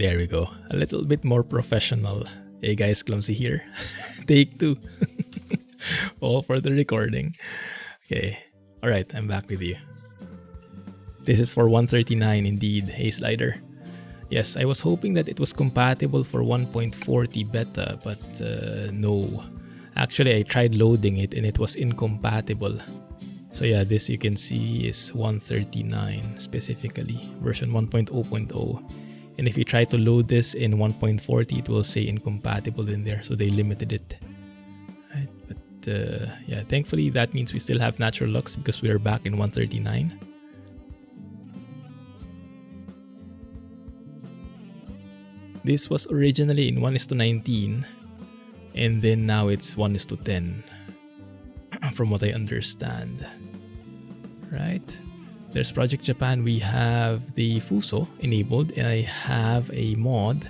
There we go. A little bit more professional. Hey guys, Clumsy here. Take 2. All for the recording. Okay. Alright, I'm back with you. This is for 139 indeed. Hey Slider. Yes, I was hoping that it was compatible for 1.40 beta, but no. Actually, I tried loading it and it was incompatible. So yeah, this you can see is 139 specifically, version 1.0.0. And if you try to load this in 1.40, it will say incompatible in there. So they limited it. Right, but yeah, thankfully that means we still have Naturalux because we are back in 139. This was originally in 1:19, and then now it's 1:10, from what I understand. Right? There's Project Japan. We have the Fuso enabled, and I have a mod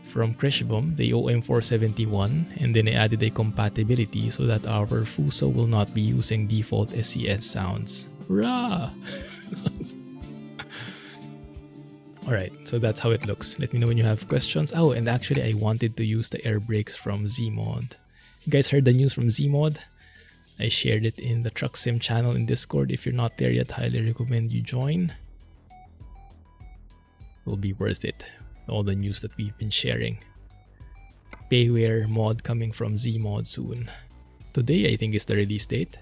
from Kriechbaum, the OM471, and then I added a compatibility so that our Fuso will not be using default SCS sounds. Hurrah! Alright, so that's how it looks. Let me know when you have questions. Oh, and actually I wanted to use the air brakes from Zmod. You guys heard the news from Zmod? I shared it in the Truck Sim channel in Discord. If you're not there yet, highly recommend you join. It will be worth it. All the news that we've been sharing. Payware mod coming from Zmod soon. Today I think is the release date.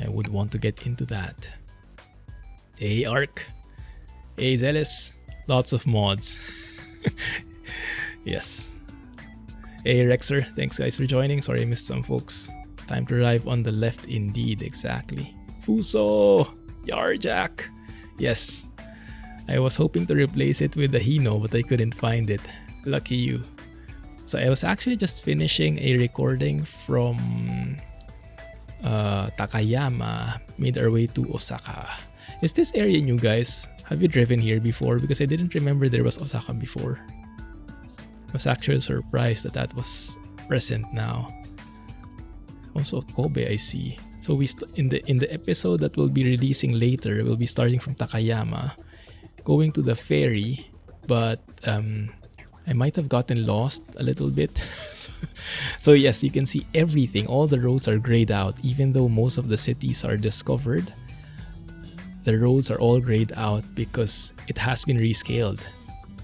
I would want to get into that. Hey Arc. Hey Zealous, lots of mods. Yes. Hey Rexer, thanks guys for joining. Sorry I missed some folks. Time to arrive on the left indeed, exactly. Fuso! Yarjack! Yes. I was hoping to replace it with the Hino, but I couldn't find it. Lucky you. So I was actually just finishing a recording from Takayama, made our way to Osaka. Is this area new, guys? Have you driven here before? Because I didn't remember there was Osaka before. I was actually surprised that that was present now. Also Kobe, I see. So we in the episode that we'll be releasing later, we'll be starting from Takayama, going to the ferry, but I might have gotten lost a little bit. So yes, you can see everything. All the roads are grayed out, even though most of the cities are discovered. The roads are all grayed out because it has been rescaled.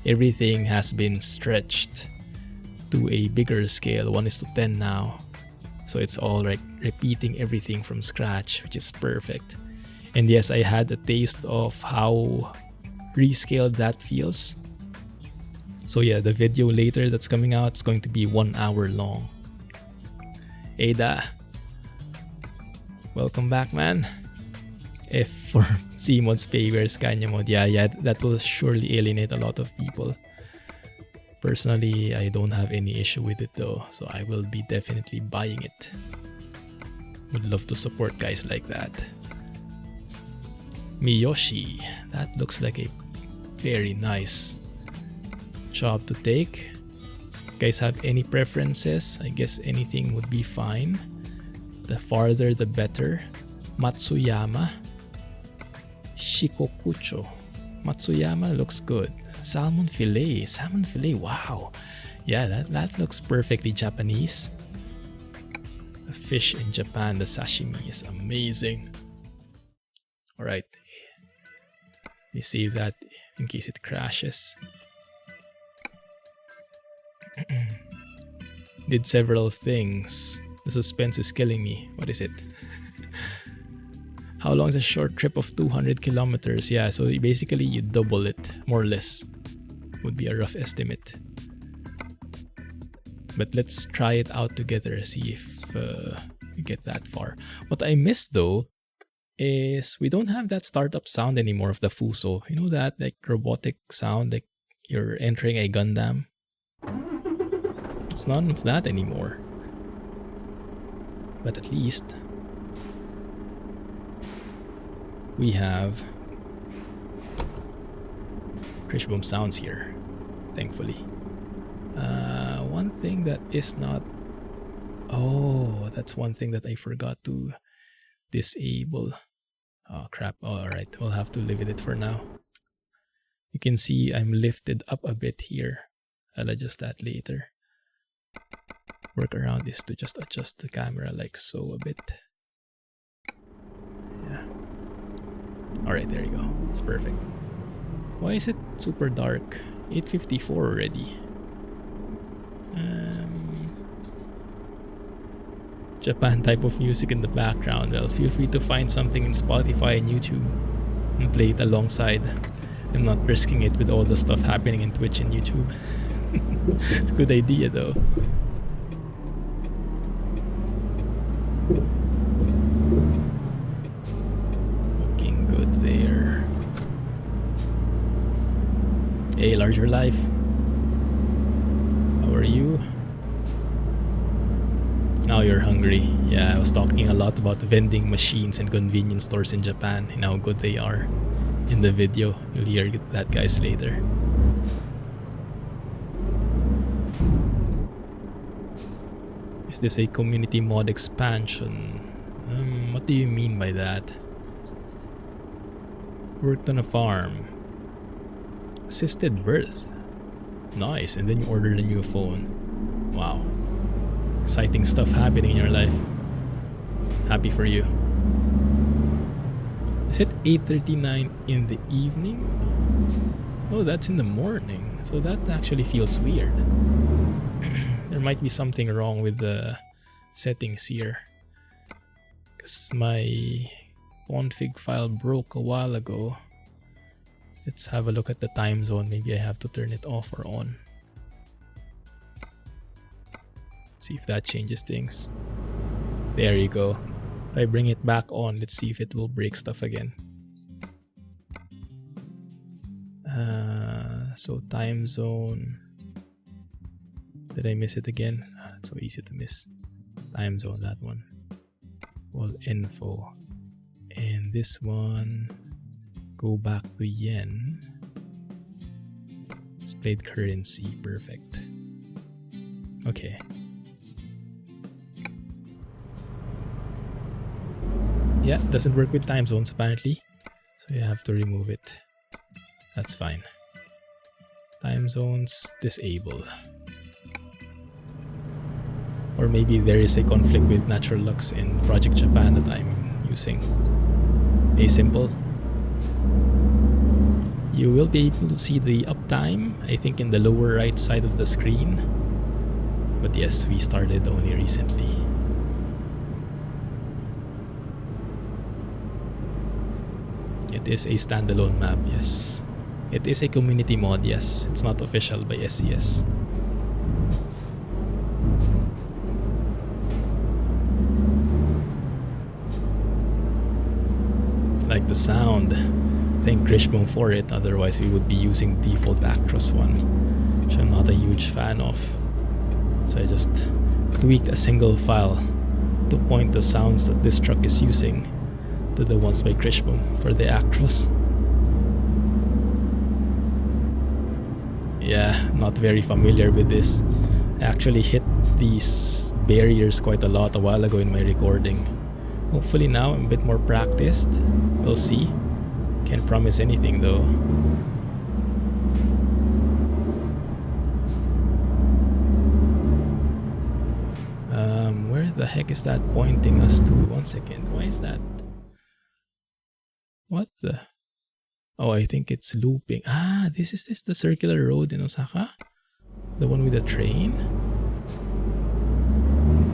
Everything has been stretched to a bigger scale, 1:10 now. So it's all like repeating everything from scratch, which is perfect. And yes, I had a taste of how rescaled that feels. So yeah, the video later that's coming out is going to be 1 hour long. Ada, welcome back, man. If for Zmod's payware Scania mod, yeah, that will surely alienate a lot of people. Personally, I don't have any issue with it though, so I will be definitely buying it. Would love to support guys like that. Miyoshi, that looks like a very nice job to take. Guys have any preferences? I guess anything would be fine. The farther the better. Matsuyama. Shikokucho. Matsuyama looks good. Salmon fillet, wow. Yeah, that looks perfectly Japanese. The fish in Japan, the sashimi is amazing. Alright. Let me save that in case it crashes. Did several things. The suspense is killing me. What is it? How long is a short trip of 200 kilometers? Yeah, so basically you double it, more or less. Would be a rough estimate. But let's try it out together, see if we get that far. What I missed though is we don't have that startup sound anymore of the Fuso. You know that like robotic sound, like you're entering a Gundam? It's none of that anymore. But at least we have Kriechbaum sounds here, thankfully. One thing that is not... Oh, that's one thing that I forgot to disable. Oh crap, alright, we'll have to live with it for now. You can see I'm lifted up a bit here. I'll adjust that later. Workaround is to just adjust the camera like so a bit. Yeah. Alright, there you go. It's perfect. Why is it super dark? 8:54 already. Japan type of music in the background. Well, feel free to find something in Spotify and YouTube and play it alongside. I'm not risking it with all the stuff happening in Twitch and YouTube. It's a good idea though. Looking good there. Hey, Larger Life. How are you? Now you're hungry. Yeah, I was talking a lot about vending machines and convenience stores in Japan and how good they are in the video. You'll hear that guys later. Is this a community mod expansion? What do you mean by that? Worked on a farm. Assisted birth. Nice, and then you ordered a new phone. Wow. Exciting stuff happening in your life. Happy for you. Is it 8:39 in the evening? Oh, that's in the morning. So that actually feels weird. There might be something wrong with the settings here. Because my config file broke a while ago. Let's have a look at the time zone. Maybe I have to turn it off or on. See if that changes things. There you go. If I bring it back on, let's see if it will break stuff again. So time zone. Did I miss it again? It's so easy to miss. Time zone, that one. All info. And this one, go back to yen. Displayed currency, perfect. Okay. Yeah, doesn't work with time zones apparently. So you have to remove it. That's fine. Time zones disabled. Or maybe there is a conflict with Naturalux in Project Japan that I'm using. A simple. You will be able to see the uptime, I think in the lower right side of the screen. But yes, we started only recently. It is a standalone map, yes. It is a community mod, yes. It's not official by SCS. Like the sound. Thank Kriechbaum for it, otherwise we would be using default Actros one, which I'm not a huge fan of. So I just tweaked a single file to point the sounds that this truck is using to the ones by Kriechbaum for the Actros. Yeah, not very familiar with this. I actually hit these barriers quite a lot a while ago in my recording. Hopefully now I'm a bit more practiced. We'll see. Can't promise anything though. Where the heck is that pointing us to? 1 second. Why is that? What the? Oh, I think it's looping. Ah, this the circular road in Osaka? The one with the train?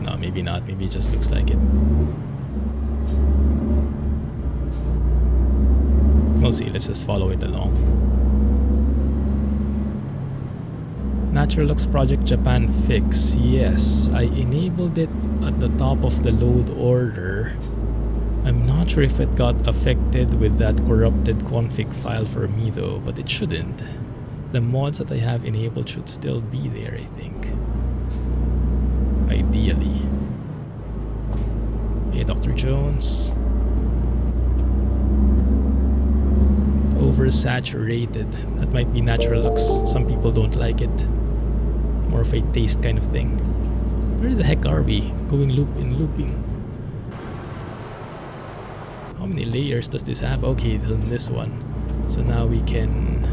No, maybe not. Maybe it just looks like it. We'll see. Let's just follow it along. Naturalux Project Japan fix. Yes, I enabled it at the top of the load order. I'm not sure if it got affected with that corrupted config file for me though, but it shouldn't. The mods that I have enabled should still be there, I think. Ideally. Hey, Dr. Jones. Oversaturated. That might be Naturalux. Some people don't like it. More of a taste kind of thing. Where the heck are we? Going looping. How many layers does this have? Okay, then this one. So now we can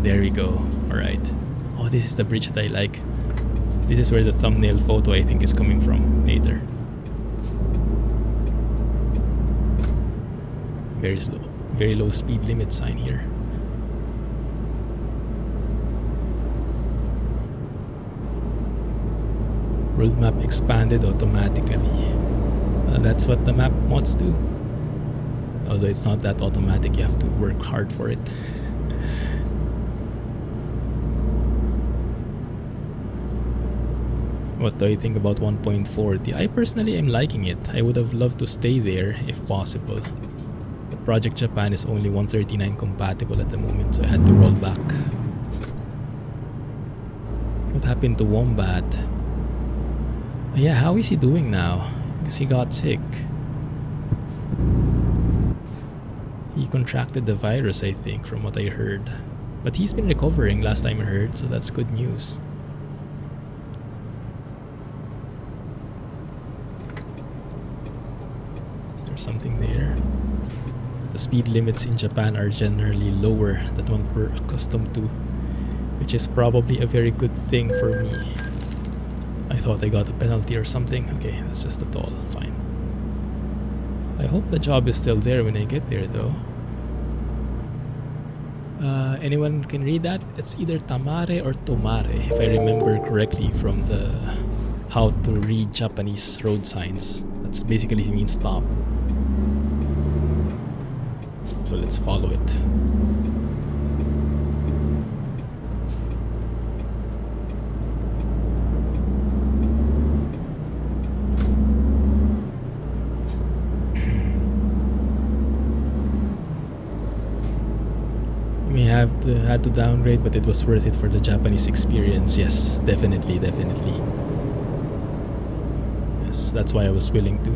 there we go. Alright. Oh, this is the bridge that I like. This is where the thumbnail photo I think is coming from later. Very slow. Very low speed limit sign here. World map expanded automatically. That's what the map wants to. Although it's not that automatic, you have to work hard for it. What do you think about 1.40? I personally am liking it. I would have loved to stay there if possible. But Project Japan is only 139 compatible at the moment, so I had to roll back. What happened to Wombat? Yeah, how is he doing now? Because he got sick. He contracted the virus, I think, from what I heard. But he's been recovering last time I heard, so that's good news. Is there something there? The speed limits in Japan are generally lower than what we're accustomed to, which is probably a very good thing for me. I thought I got a penalty or something. Okay, that's just a toll. Fine. I hope the job is still there when I get there, though. Anyone can read that? It's either Tamare or Tomare, if I remember correctly from the how to read Japanese road signs. That's basically means stop. So let's follow it. Had to downgrade, but it was worth it for the Japanese experience. Yes, definitely. Yes, that's why I was willing to.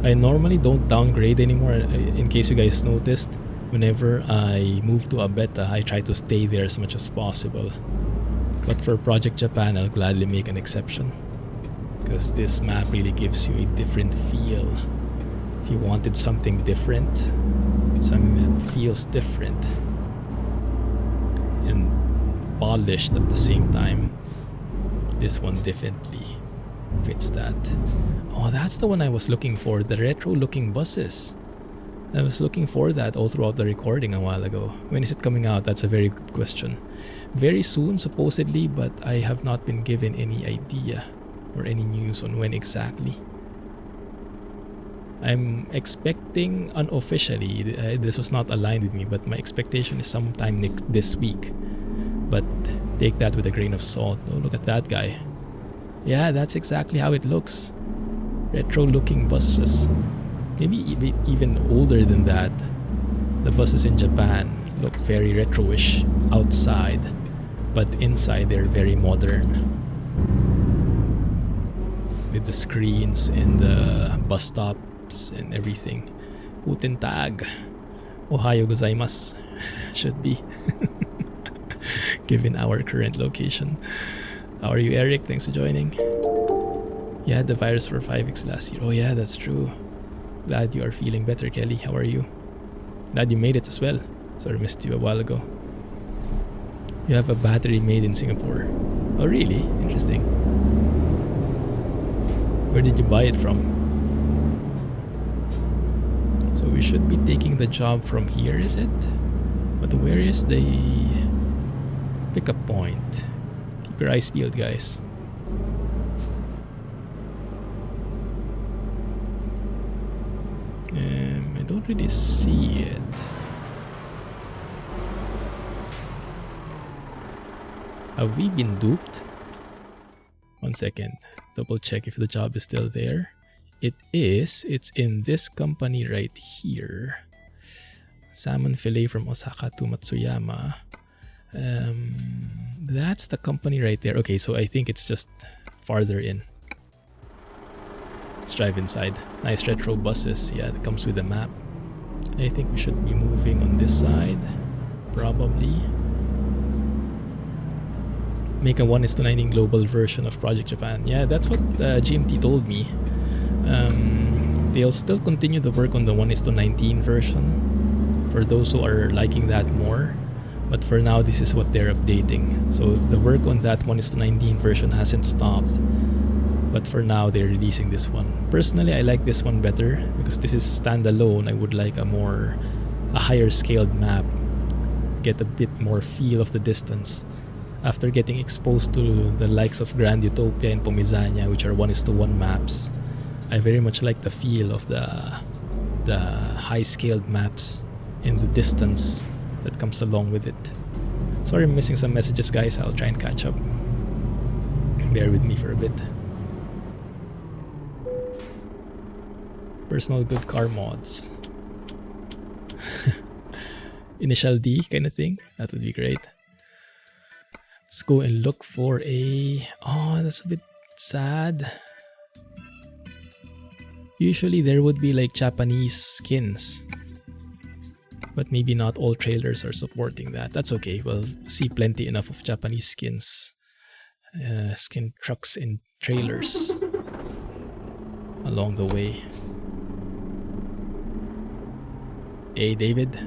I normally don't downgrade anymore. In case you guys noticed, whenever I move to a beta, I try to stay there as much as possible. But for Project Japan, I'll gladly make an exception, because this map really gives you a different feel. If you wanted something different, something that feels different and polished at the same time, this one definitely fits that. Oh, that's the one I was looking for, the retro looking buses. I was looking for that all throughout the recording a while ago. When is it coming out? That's a very good question. Very soon supposedly, but I have not been given any idea or any news on when exactly. I'm expecting unofficially, this was not aligned with me, but my expectation is sometime this week. But take that with a grain of salt. Oh, look at that guy. Yeah, that's exactly how it looks. Retro looking buses. Maybe even older than that. The buses in Japan look very retro-ish outside, but inside they're very modern. With the screens and the bus stops and everything. Guten Tag. Ohayo gozaimasu. Should be. Given our current location. How are you, Eric? Thanks for joining. You had the virus for 5 weeks last year. Oh yeah, that's true. Glad you are feeling better, Kelly. How are you? Glad you made it as well. Sorry, missed you a while ago. You have a battery made in Singapore. Oh really? Interesting. Where did you buy it from? So we should be taking the job from here, is it? But where is the pickup point? Keep your eyes peeled, guys. I don't really see it. Have we been duped? 1 second. Double check if the job is still there. It is. It's in this company right here. Salmon fillet from Osaka to Matsuyama. That's the company right there. Okay, so I think it's just farther in. Let's drive inside. Nice retro buses. Yeah, it comes with a map. I think we should be moving on this side. Probably. Make a 1:19 global version of Project Japan. Yeah, that's what GMT told me. They'll still continue the work on the 1:19 version for those who are liking that more. But for now, this is what they're updating. So the work on that 1:19 version hasn't stopped. But for now, they're releasing this one. Personally, I like this one better because this is standalone. I would like a higher scaled map. Get a bit more feel of the distance. After getting exposed to the likes of Grand Utopia and Pomizania, which are 1:1 maps, I very much like the feel of the high scaled maps and the distance that comes along with it. Sorry I'm missing some messages, guys. I'll try and catch up. Bear with me for a bit. Personal good car mods. Initial D kind of thing. That would be great. Let's go and look for a... Oh, that's a bit sad. Usually there would be like Japanese skins. But maybe not all trailers are supporting that. That's okay. We'll see plenty enough of Japanese skins. Skin trucks and trailers along the way. Hey, David.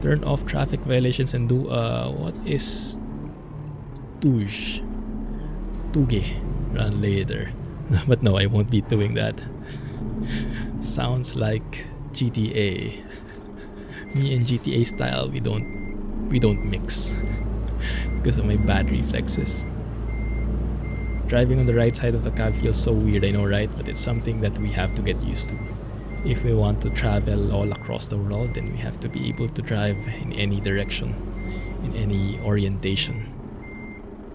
Turn off traffic violations and do what is Tuge run later. But no, I won't be doing that. Sounds like GTA. Me and GTA style, we don't mix because of my bad reflexes. Driving on the right side of the cab feels so weird, I know, right? But it's something that we have to get used to. If we want to travel all across the world, then we have to be able to drive in any direction, in any orientation,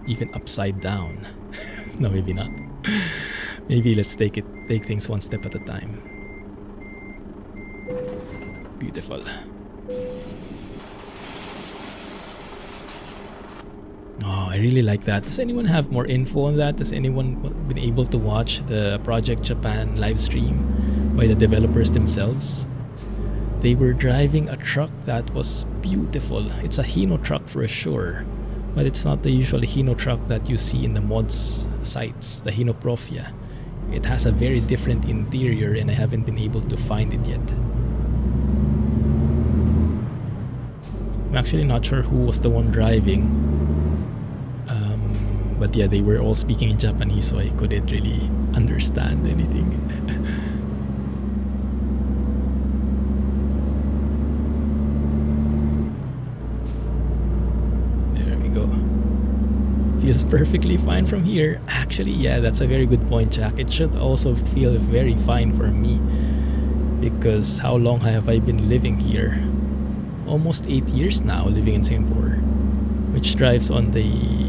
even upside down. No, maybe not. Maybe let's take things one step at a time. Beautiful. Oh, I really like that. Does anyone have more info on that? Has anyone been able to watch the Project Japan live stream by the developers themselves? They were driving a truck that was beautiful. It's a Hino truck for sure, but it's not the usual Hino truck that you see in the mods sites, the Hino Profia. It has a very different interior and I haven't been able to find it yet. I'm actually not sure who was the one driving. But yeah, they were all speaking in Japanese, so I couldn't really understand anything. There we go. Feels perfectly fine from here. Actually, yeah, that's a very good point, Jack. It should also feel very fine for me. Because how long have I been living here? Almost 8 years now living in Singapore. Which drives on the...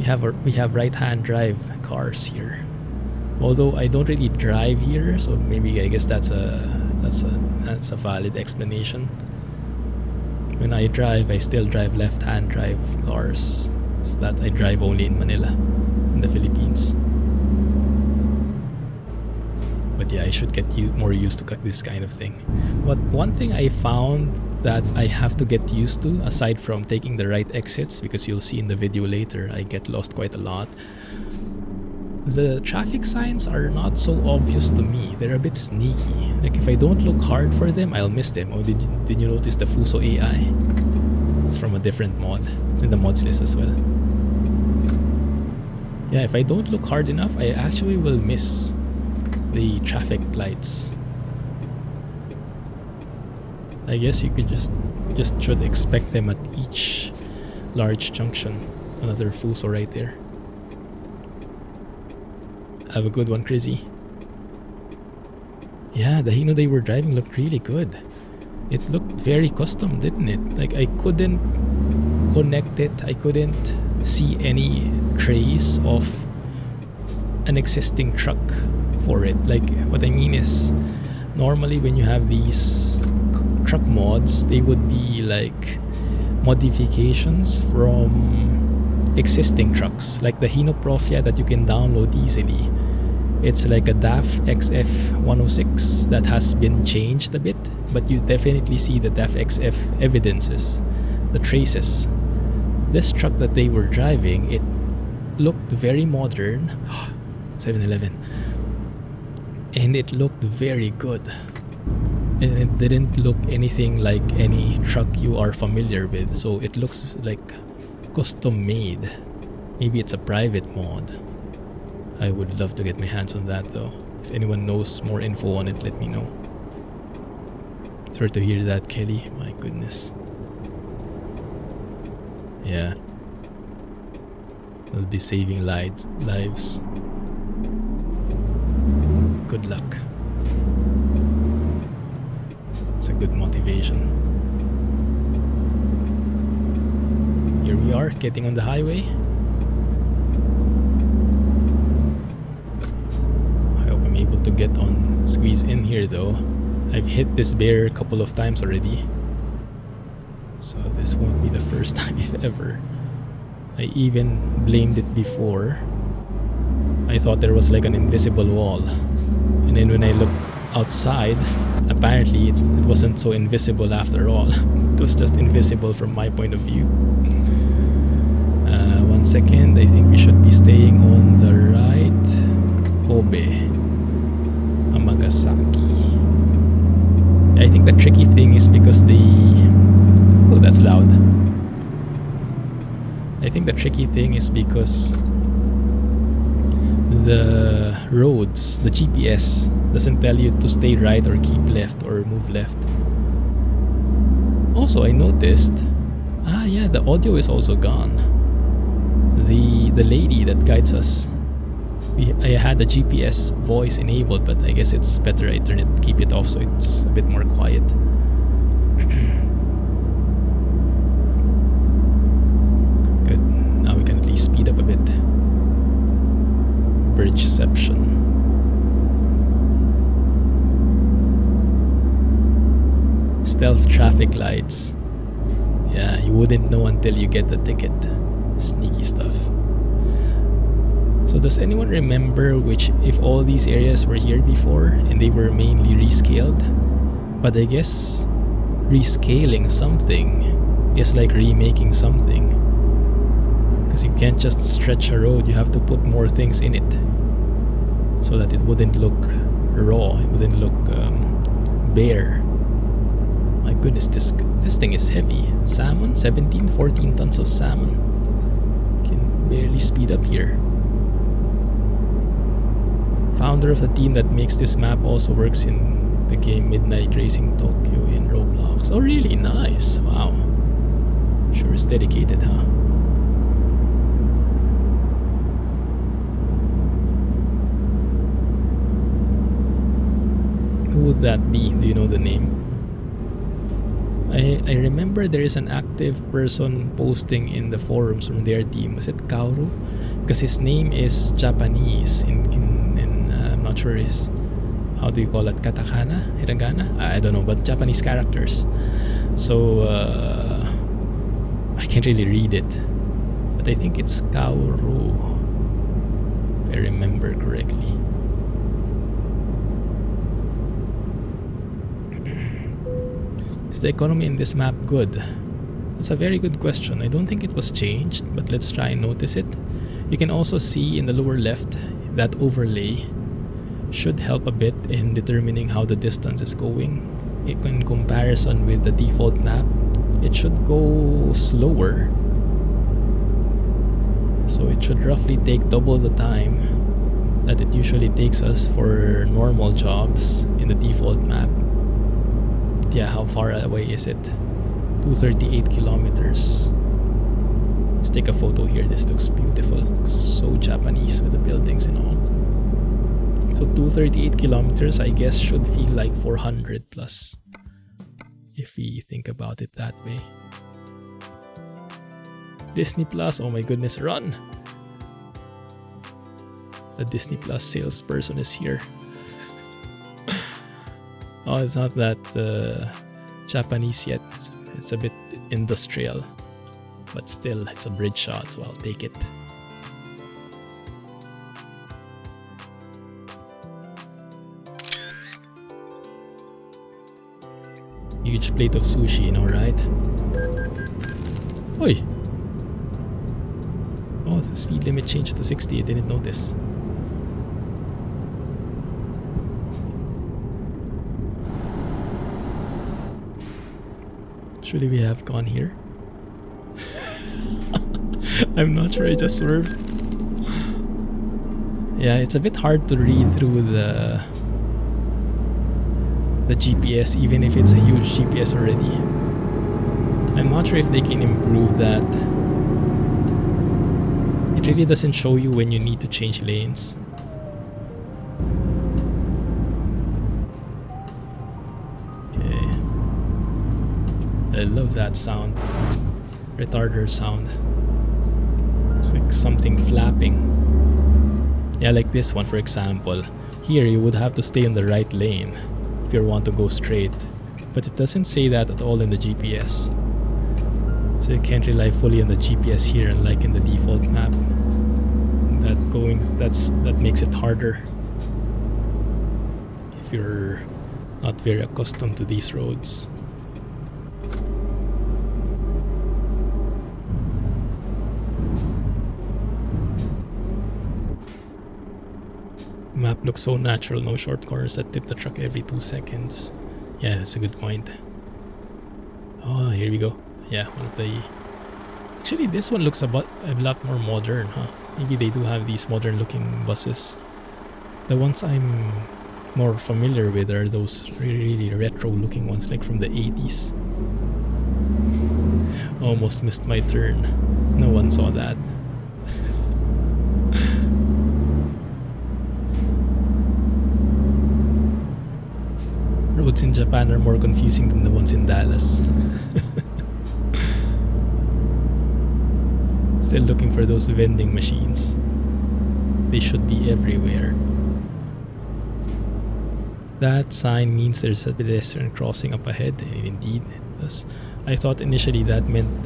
We have right-hand drive cars here. Although I don't really drive here, so maybe I guess that's a valid explanation. When I drive, I still drive left-hand drive cars. So that I drive only in Manila, in the Philippines. But yeah, I should get more used to this kind of thing. But one thing I found that I have to get used to, aside from taking the right exits, because you'll see in the video later, I get lost quite a lot. The traffic signs are not so obvious to me. They're a bit sneaky. Like if I don't look hard for them, I'll miss them. Oh, did you notice the Fuso AI? It's from a different mod. It's in the mods list as well. Yeah, if I don't look hard enough, I actually will miss the traffic lights. I guess you could just should expect them at each large junction. Another Fuso right there. Have a good one, Crizzy. Yeah, the Hino they were driving looked really good. It looked very custom, didn't it? Like I couldn't connect it. I couldn't see any trace of an existing truck for it. Like what I mean is, normally when you have these truck mods, they would be like modifications from existing trucks, like the Hino Profia that you can download easily. It's like a DAF XF 106 that has been changed a bit, but you definitely see the DAF XF evidences, the traces. This truck that they were driving, it looked very modern. 7-Eleven. And it looked very good. And it didn't look anything like any truck you are familiar with, so it looks like custom made. Maybe it's a private mod. I would love to get my hands on that though. If anyone knows more info on it, let me know. Sorry to hear that, Kelly. My goodness. Yeah. We'll be saving lives. Good luck. It's a good motivation. Here we are, getting on the highway. I hope I'm able to get on, squeeze in here though. I've hit this bear a couple of times already, so this won't be the first time if ever. I even blamed it before. I thought there was like an invisible wall, and then when I looked outside, apparently it wasn't so invisible after all. It was just invisible from my point of view. 1 second, I think we should be staying on the right. Kobe, Amagasaki. I think the tricky thing is because oh, that's loud. I think the tricky thing is because the roads, the GPS doesn't tell you to stay right or keep left or move left. Also, I noticed, yeah, the audio is also gone. The lady that guides us, I had the GPS voice enabled, but I guess it's better I keep it off so it's a bit more quiet. Good. Now we can at least speed up a bit. Bridgeception. Stealth traffic lights. Yeah, you wouldn't know until you get the ticket. Sneaky stuff. So does anyone remember if all these areas were here before and they were mainly rescaled? But I guess rescaling something is like remaking something. Because you can't just stretch a road, you have to put more things in it. So that it wouldn't look raw, it wouldn't look bare. My goodness, this thing is heavy. Salmon, 14 tons of salmon. Can barely speed up here. Founder of the team that makes this map also works in the game Midnight Racing Tokyo in Roblox. Oh really? Nice. Wow. Sure is dedicated, huh? Who would that be? Do you know the name? I remember there is an active person posting in the forums from their team. Was it Kaoru? Because his name is Japanese I'm not sure how do you call it, katakana, hiragana, I don't know, but Japanese characters. So I can't really read it, but I think it's Kaoru, if I remember correctly. Is the economy in this map good? That's a very good question. I don't think it was changed, but let's try and notice it. You can also see in the lower left that overlay should help a bit in determining how the distance is going. In comparison with the default map, it should go slower. So it should roughly take double the time that it usually takes us for normal jobs in the default map. But yeah, how far away is it? 238 kilometers. Let's take a photo here. This looks beautiful. Looks so Japanese with the buildings and all. So 238 kilometers, I guess, should feel like 400 plus, if we think about it that way. Disney Plus, oh my goodness, run! The Disney Plus salesperson is here. Oh, it's not that Japanese yet. It's a bit industrial, but still, it's a bridge shot, so I'll take it. Huge plate of sushi, you know, right? Oi! Oh, the speed limit changed to 60, I didn't notice. Actually, we have gone here. I'm not sure, I just swerved. Yeah, it's a bit hard to read through the GPS, even if it's a huge GPS already. I'm not sure if they can improve that. It really doesn't show you when you need to change lanes. Okay. I love that sound. Retarder sound. It's like something flapping. Yeah, like this one for example. Here you would have to stay in the right lane if you want to go straight. But it doesn't say that at all in the GPS. So you can't rely fully on the GPS here, unlike in the default map. That makes it harder if you're not very accustomed to these roads. Map looks so natural, no short corners that tip the truck every 2 seconds. Yeah, that's a good point. Oh, here we go. Yeah, one of the... Actually, this one looks a lot more modern, huh? Maybe they do have these modern looking buses. The ones I'm more familiar with are those really retro looking ones, like from the 80s. Almost missed my turn. No one saw that. Roads in Japan are more confusing than the ones in Dallas. Still looking for those vending machines. They should be everywhere. That sign means there's a pedestrian crossing up ahead, and indeed it does. I thought initially that meant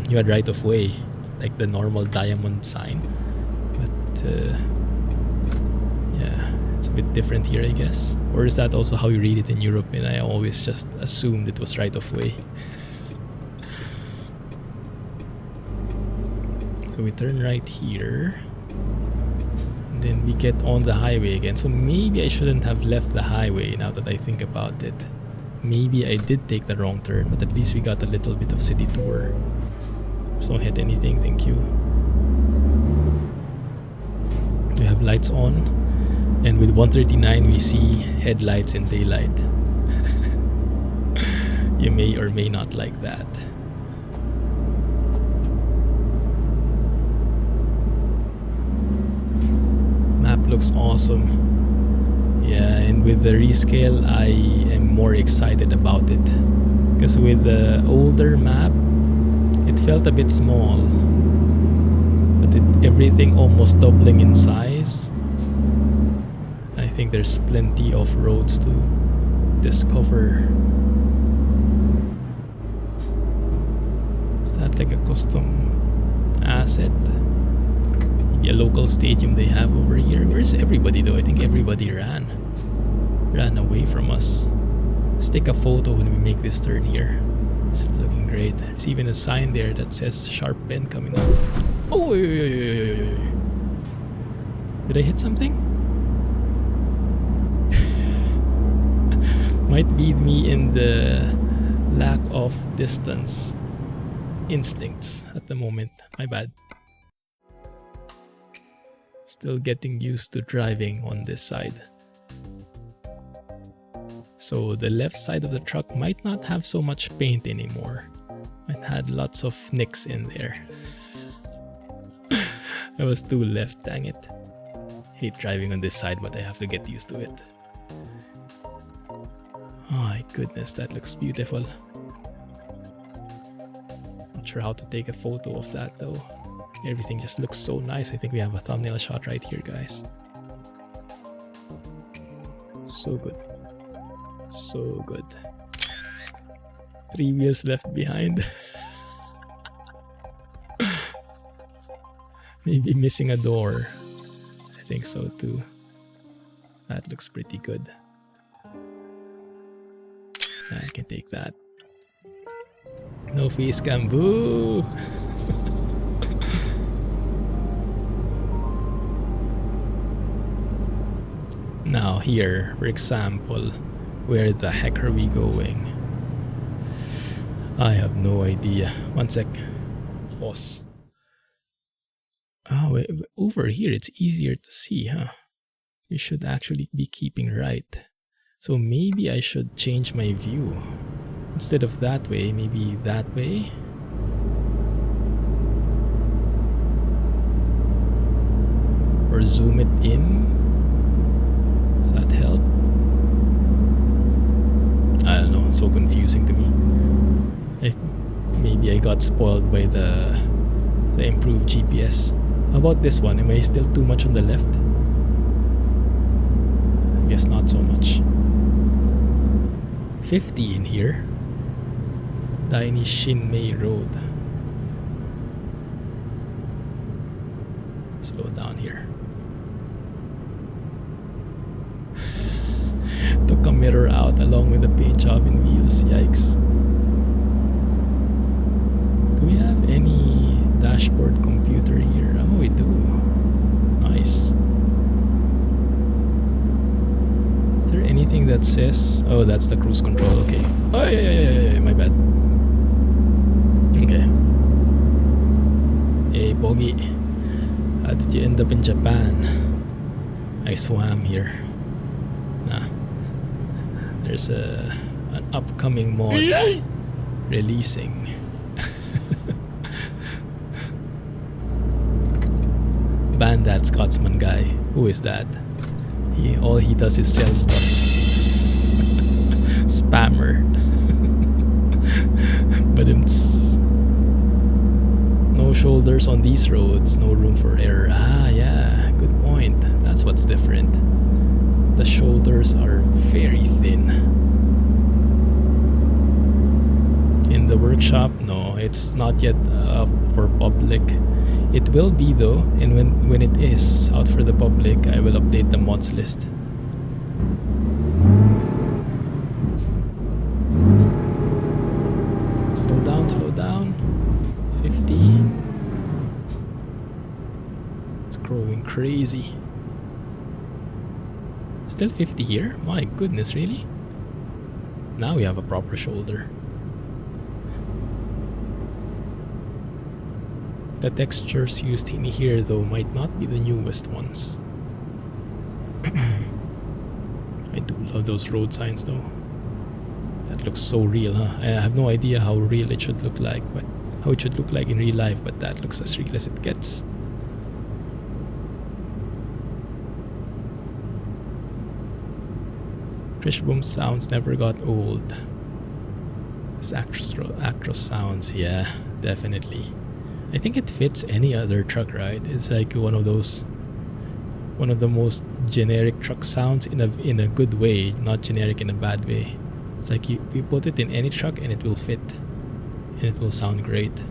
you had right of way, like the normal diamond sign. But yeah, it's a bit different here, I guess. Or is that also how you read it in Europe, and I always just assumed it was right of way? So we turn right here, and then we get on the highway again. So maybe I shouldn't have left the highway now that I think about it. Maybe I did take the wrong turn, but at least we got a little bit of city tour. Just don't hit anything, thank you. We have lights on, and with 139 we see headlights in daylight. You may or may not like that. Map looks awesome. Yeah, and with the rescale I am more excited about it, because with the older map it felt a bit small, but everything almost doubling in size. I think there's plenty of roads to discover. Is that like a custom asset? A local stadium they have over here. Where's everybody though? I think everybody ran away from us. Let's take a photo when we make this turn here. It's looking great. There's even a sign there that says sharp bend coming up. Oh, did I hit something? Might be me in the lack of distance instincts at the moment. My bad. Still getting used to driving on this side. So the left side of the truck might not have so much paint anymore. It had lots of nicks in there. I was too left, dang it. Hate driving on this side, but I have to get used to it. Oh my goodness, that looks beautiful. Not sure how to take a photo of that though. Everything just looks so nice. I think we have a thumbnail shot right here, guys. So good. So good. 3 wheels left behind. Maybe missing a door. I think so too. That looks pretty good. I can take that. No face cam, boo! Now here, for example, where the heck are we going? I have no idea. One sec. Pause. Oh, over here it's easier to see, huh? You should actually be keeping right. So maybe I should change my view. Instead of that way, maybe that way? Or zoom it in? Does that help? I don't know, it's so confusing to me. Maybe I got spoiled by the improved GPS. How about this one? Am I still too much on the left? I guess not so much. 50 in here. Tiny Shinmei Road. Slow down here. Took a mirror out along with the paint job and wheels. Yikes. Do we have any dashboard computer here? Oh, we do. Nice. Is there anything that says... Oh, that's the cruise control. Okay. Oh, yeah, my bad. Okay. Hey, Pogi. How did you end up in Japan? I swam here. Nah. There's an upcoming mod releasing. Ban that Scotsman guy. Who is that? All he does is sell stuff. Spammer. But it's no shoulders on these roads, no room for error. Ah, yeah, good point. That's what's different. The shoulders are very thin. In the workshop, no, it's not yet for public. It will be though, and when it is out for the public, I will update the mods list. Slow down. 50. It's growing crazy. Still 50 here? My goodness, really? Now we have a proper shoulder. The textures used in here though might not be the newest ones. I do love those road signs though. That looks so real, huh? I have no idea how real it should look like, but how it should look like in real life, but that looks as real as it gets. Kriechbaum sounds never got old. This Actros sounds, yeah, definitely. I think it fits any other truck, right? It's like one of the most generic truck sounds in a good way, not generic in a bad way. It's like you put it in any truck and it will fit, and it will sound great.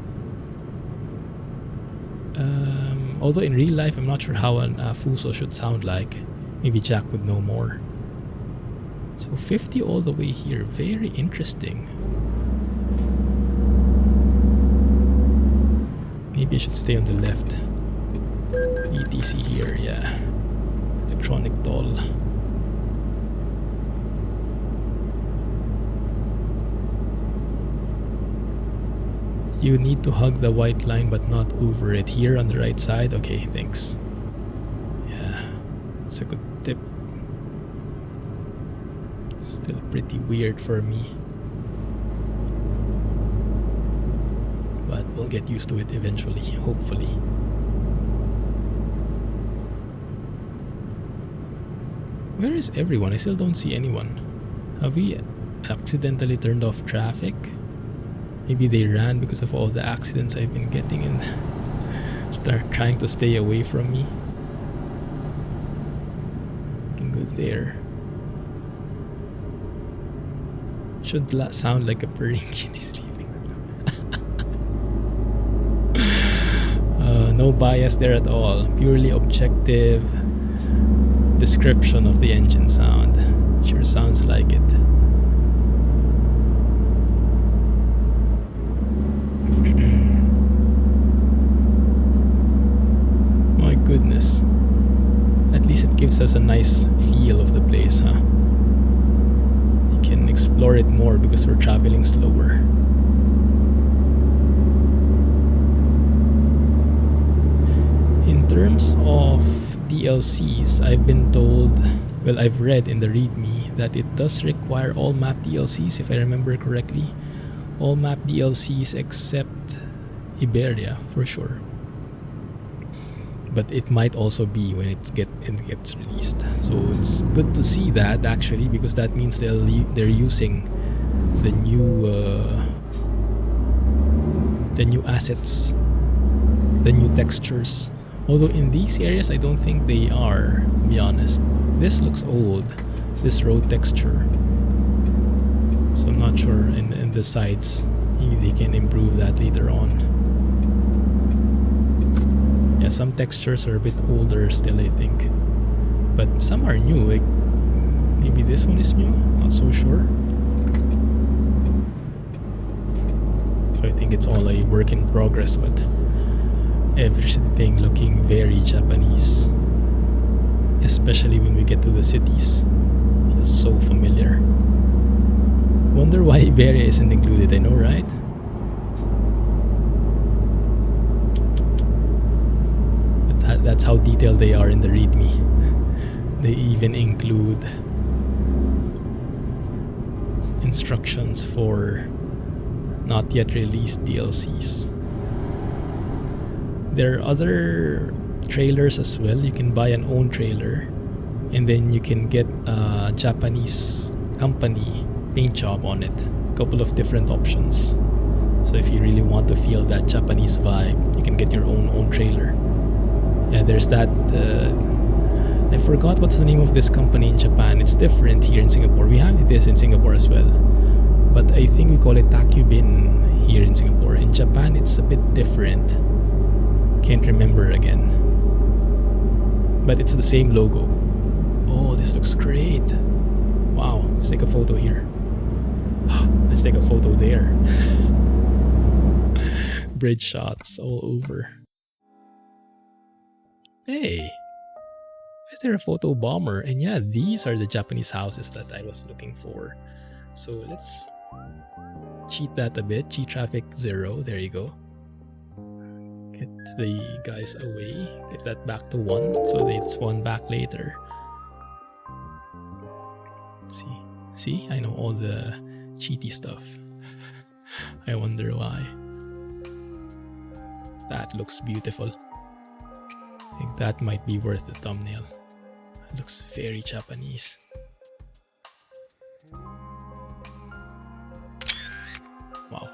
Although in real life, I'm not sure how a Fuso should sound like. Maybe Jack would know more. So 50 all the way here, very interesting. Maybe I should stay on the left. ETC here, yeah. Electronic doll. You need to hug the white line but not over it. Here on the right side? Okay, thanks. Yeah, that's a good tip. Still pretty weird for me. But we'll get used to it eventually, hopefully. Where is everyone? I still don't see anyone. Have we accidentally turned off traffic? Maybe they ran because of all the accidents I've been getting and they're trying to stay away from me. Looking good there. Should sound like a purring kitty sleeping. No bias there at all. Purely objective description of the engine sound. Sure sounds like it. My goodness. At least it gives us a nice feel of the place, huh? You can explore it more because we're traveling slower. terms of DLCs, I've been told, well, I've read in the README that it does require all map DLCs, if I remember correctly. All map DLCs except Iberia, for sure. But it might also be when it gets released. So it's good to see that, actually, because that means they're using the new assets, the new textures. Although in these areas I don't think they are, to be honest. This looks old, this road texture. So I'm not sure in the sides. Maybe they can improve that later on. Yeah, some textures are a bit older still, I think. But some are new, like maybe this one is new, not so sure. So I think it's all a work in progress, but everything looking very Japanese. Especially when we get to the cities. Feels so familiar. Wonder why Iberia isn't included, I know, right? But that's how detailed they are in the README. They even include instructions for not yet released DLCs. There are other trailers as well. You can buy an own trailer and then you can get a Japanese company paint job on it. A couple of different options. So if you really want to feel that Japanese vibe, you can get your own trailer. Yeah, there's that I forgot what's the name of this company in Japan. It's different here in Singapore. We have this in Singapore as well, but I think we call it Takubin here in Singapore. In Japan it's a bit different. Can't remember again, but it's the same logo. Oh, this looks great. Wow, let's take a photo here. Let's take a photo there. Bridge shots all over. Hey, is there a photo bomber? And yeah, these are the Japanese houses that I was looking for. So let's cheat that a bit. Cheat traffic 0. There you go. Get the guys away. Get that back to 1 so they spawn back later. Let's see. See, I know all the cheaty stuff. I wonder why. That looks beautiful. I think that might be worth the thumbnail. It looks very Japanese. Wow.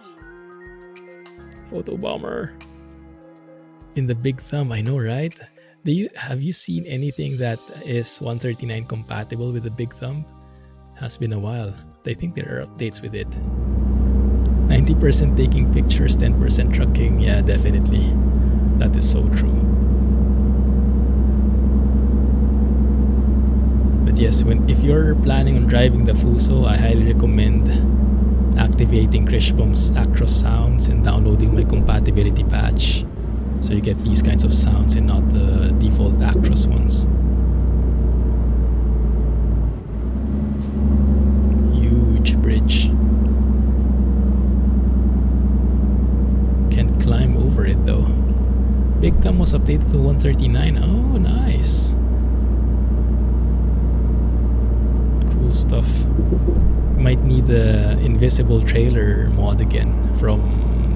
Photo bomber. In the big thumb, I know, right? Have you seen anything that is 139 compatible with the big thumb? Has been a while. I think there are updates with it. 90% taking pictures, 10% trucking. Yeah, definitely. That is so true. But yes, if you're planning on driving the Fuso, I highly recommend activating Kriechbaum's Actros sounds and downloading my compatibility patch, so you get these kinds of sounds and not the default Actros ones. Huge bridge. Can't climb over it though. Big Thumb was updated to 139. Oh, nice. Cool stuff. Might need the invisible trailer mod again from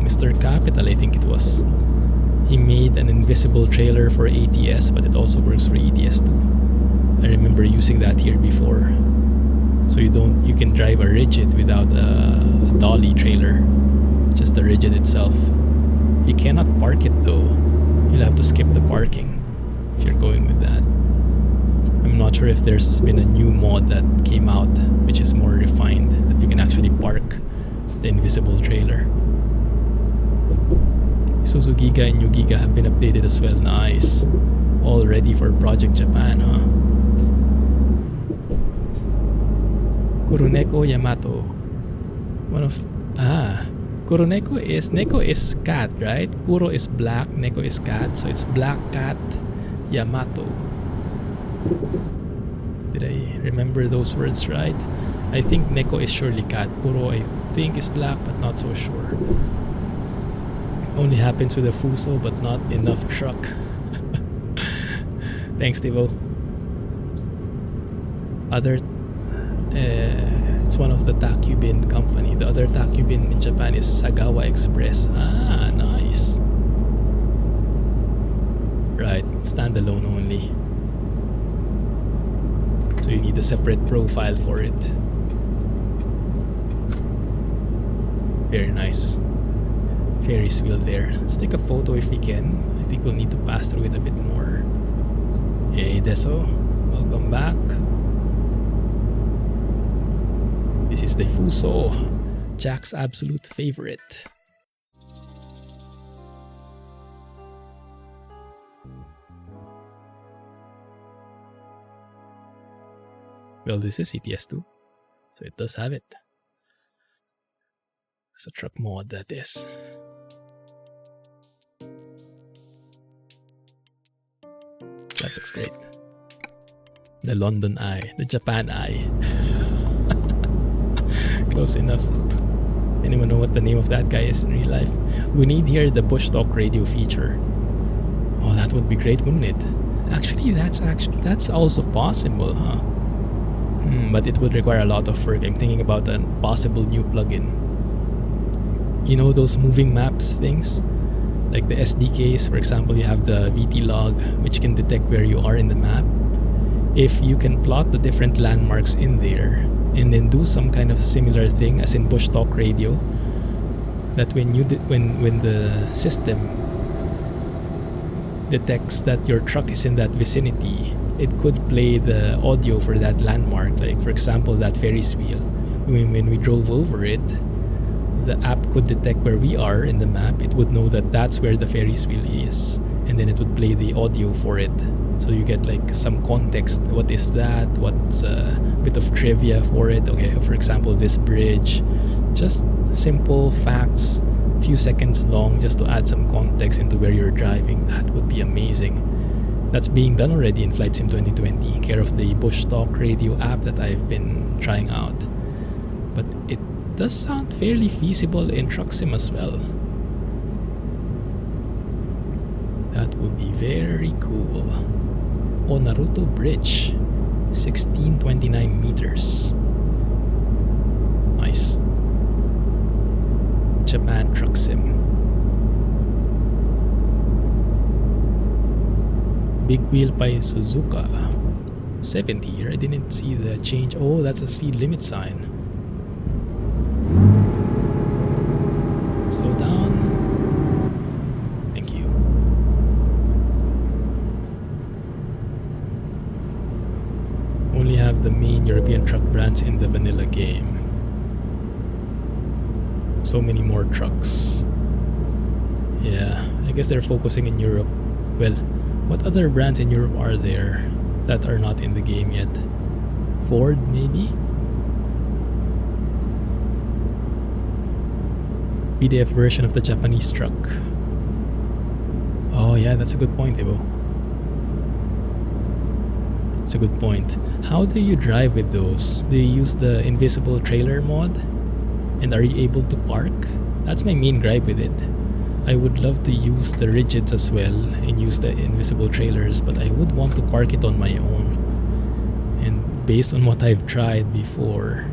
Mr. Capital, I think it was. He made an invisible trailer for ATS, but it also works for ETS2. I remember using that here before. So you can drive a rigid without a dolly trailer, just the rigid itself. You cannot park it though. You'll have to skip the parking if you're going with that. I'm not sure if there's been a new mod that came out which is more refined, that you can actually park the invisible trailer. Isuzu Giga and New Giga have been updated as well. Nice. All ready for Project Japan, huh? Kuruneko Yamato. Neko is cat, right? Kuro is black, Neko is cat, so it's Black Cat Yamato. Did I remember those words right? I think Neko is surely cat. Kuro I think is black, but not so sure. Only happens with a Fuso, but not enough truck. Thanks, Tivo. It's one of the Takubin company. The other Takubin in Japan is Sagawa Express. Ah, nice. Right, standalone only. So you need a separate profile for it. Very nice. Ferris wheel there. Let's take a photo if we can. I think we'll need to pass through it a bit more. Hey Deso, welcome back. This is the Fuso, Jack's absolute favorite. Well, this is ETS2, so it does have it. It's a truck mod, that is. That looks great. The London eye, the Japan eye. Close enough. Anyone know what the name of that guy is in real life? We need here the push talk radio feature. Oh, that would be great, wouldn't it? Actually, that's also possible, huh? But it would require a lot of work. I'm thinking about a possible new plugin. You know those moving maps things? Like the SDKs, for example, you have the VT log, which can detect where you are in the map. If you can plot the different landmarks in there, and then do some kind of similar thing as in push talk radio, that when the system detects that your truck is in that vicinity, it could play the audio for that landmark. Like for example, that Ferris wheel. When we drove over it, the app could detect where we are in the map. It would know that that's where the Ferris wheel is, and then it would play the audio for it. So you get like some context. What is that? What's a bit of trivia for it? Okay, for example, this bridge. Just simple facts, few seconds long, just to add some context into where you're driving. That would be amazing. That's being done already in Flight Sim 2020, care of the Bush Talk radio app that I've been trying out. But it does sound fairly feasible in Truck Sim as well. That would be very cool. Naruto Bridge, 1629 meters. Nice. Japan Truck Sim. Big wheel by Suzuka. 70 here. I didn't see the change. Oh, that's a speed limit sign. Slow down. Thank you. Only have the main European truck brands in the vanilla game. So many more trucks. Yeah, I guess they're focusing in Europe. Well, what other brands in Europe are there that are not in the game yet? Ford, maybe? PDF version of the Japanese truck. Oh yeah, that's a good point, Evo. That's a good point. How do you drive with those? Do you use the invisible trailer mod? And are you able to park? That's my main gripe with it. I would love to use the rigids as well and use the invisible trailers, but I would want to park it on my own. And based on what I've tried before,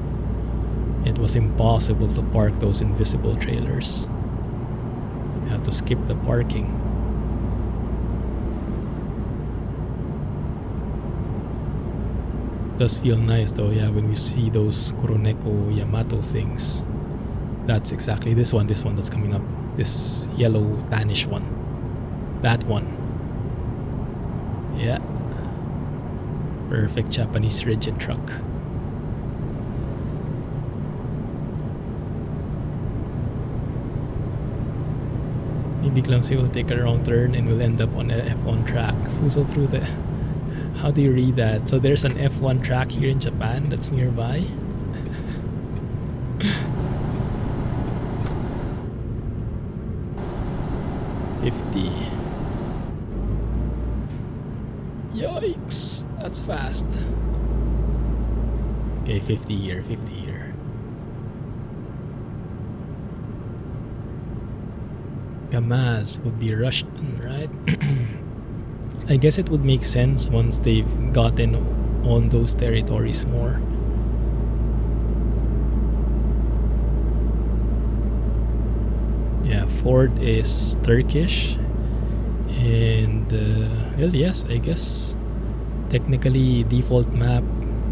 it was impossible to park those invisible trailers. So you have to skip the parking. Does feel nice though, yeah, when we see those Kuroneko Yamato things. That's exactly this one that's coming up. This yellow tannish one. That one. Yeah. Perfect Japanese rigid truck. Maybe Clumsy will take a wrong turn and we'll end up on a F1 track. Fuso through the... How do you read that? So there's an F1 track here in Japan that's nearby. 50. Yikes, that's fast. Okay, 50 here, 50 here. Kamaz would be Russian, right? I guess it would make sense once they've gotten on those territories more. Yeah, Ford is Turkish, and well, yes, I guess technically default map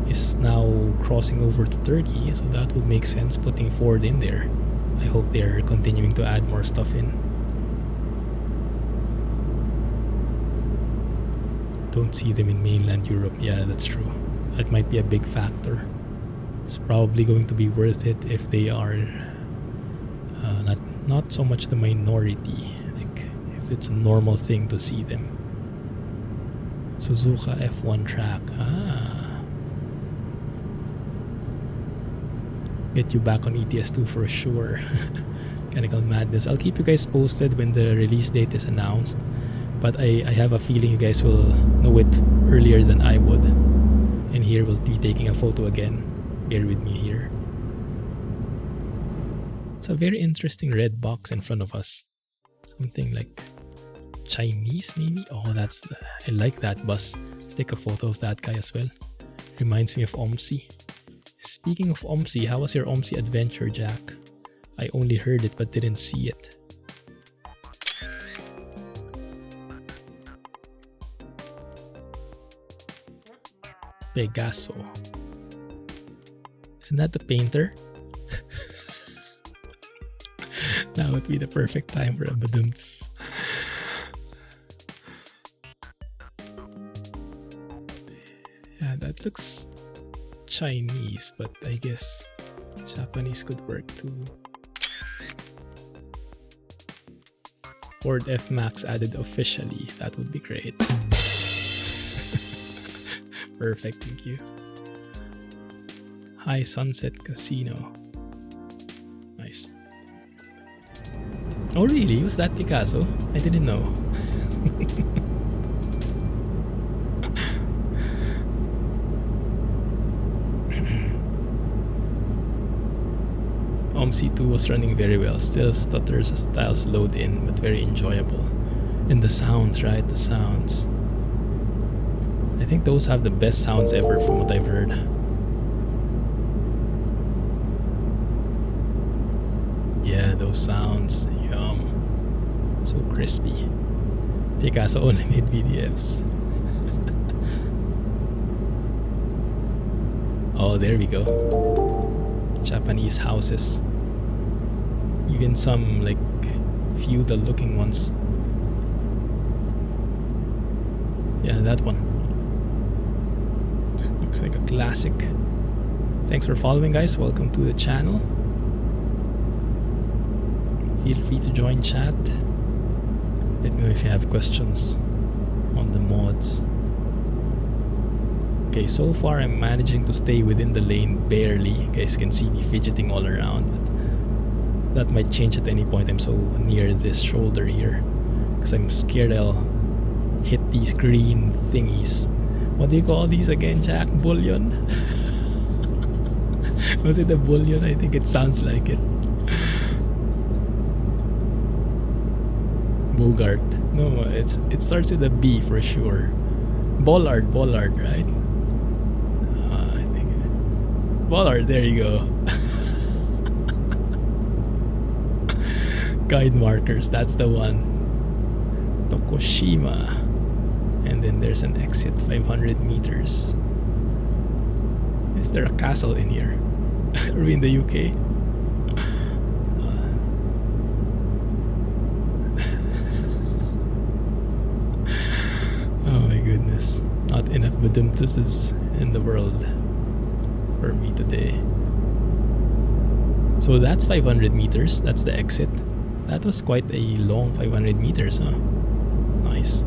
is now crossing over to Turkey, so that would make sense putting Ford in there. I hope they're continuing to add more stuff in. Don't see them in mainland Europe. Yeah, that's true. That might be a big factor. It's probably going to be worth it if they are not so much the minority, like if it's a normal thing to see them. Suzuka F1 track. Get you back on ETS2 for sure. Mechanical Madness. I'll keep you guys posted when the release date is announced, but I have a feeling you guys will know it earlier than I would. And here we'll be taking a photo again. Bear with me here. It's a very interesting red box in front of us. Something like Chinese maybe? Oh, I like that bus. Let's take a photo of that guy as well. Reminds me of OMSI. Speaking of OMSI, how was your OMSI adventure, Jack? I only heard it but didn't see it. Pegaso. Isn't that the painter? Now would be the perfect time for a badumts. Yeah, that looks Chinese, but I guess Japanese could work too. Ford F Max added officially. That would be great. Perfect, thank you. High Sunset Casino. Nice. Oh really? Was that Picasso? I didn't know. OMC2 was running very well. Still stutters as tiles load in, but very enjoyable. And the sounds, right? The sounds. I think those have the best sounds ever from what I've heard. Yeah, those sounds. Yum. So crispy. Picasso only made VDFs. Oh, there we go. Japanese houses. Even some like feudal looking ones. Yeah, that one. Looks like a classic. Thanks for following, guys. Welcome to the channel. Feel free to join chat. Let me know if you have questions on the mods. Okay, so far I'm managing to stay within the lane barely. You guys can see me fidgeting all around, but that might change at any point. I'm so near this shoulder here because I'm scared I'll hit these green thingies. What do you call these again, Jack? Bullion? Was it a bullion? I think it sounds like it. Bogart. No, it starts with a B for sure. Bollard, right? I think Bollard. There you go. Guide markers. That's the one. Tokushima. And then there's an exit 500 meters. Is there a castle in here? Are we in the UK? Oh my goodness. Not enough badumtuses in the world for me today. So that's 500 meters. That's the exit. That was quite a long 500 meters, huh? Nice.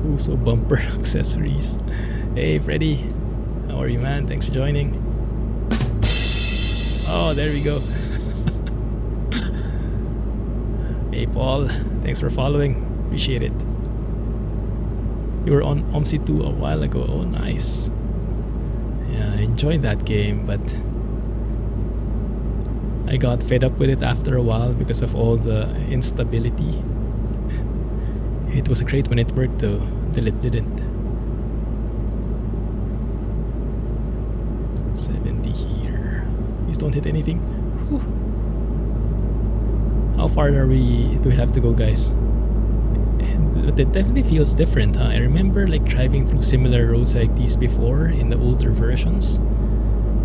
Fuso bumper accessories. Hey Freddy, how are you, man? Thanks for joining. Oh, there we go. Hey Paul, thanks for following. Appreciate it. You were on OMC2 a while ago. Oh, nice. Yeah, I enjoyed that game, but I got fed up with it after a while because of all the instability. It was great when it worked though, till it didn't. 70 here. Please don't hit anything. Whew. How far do we have to go, guys? But it definitely feels different, huh? I remember like driving through similar roads like these before in the older versions,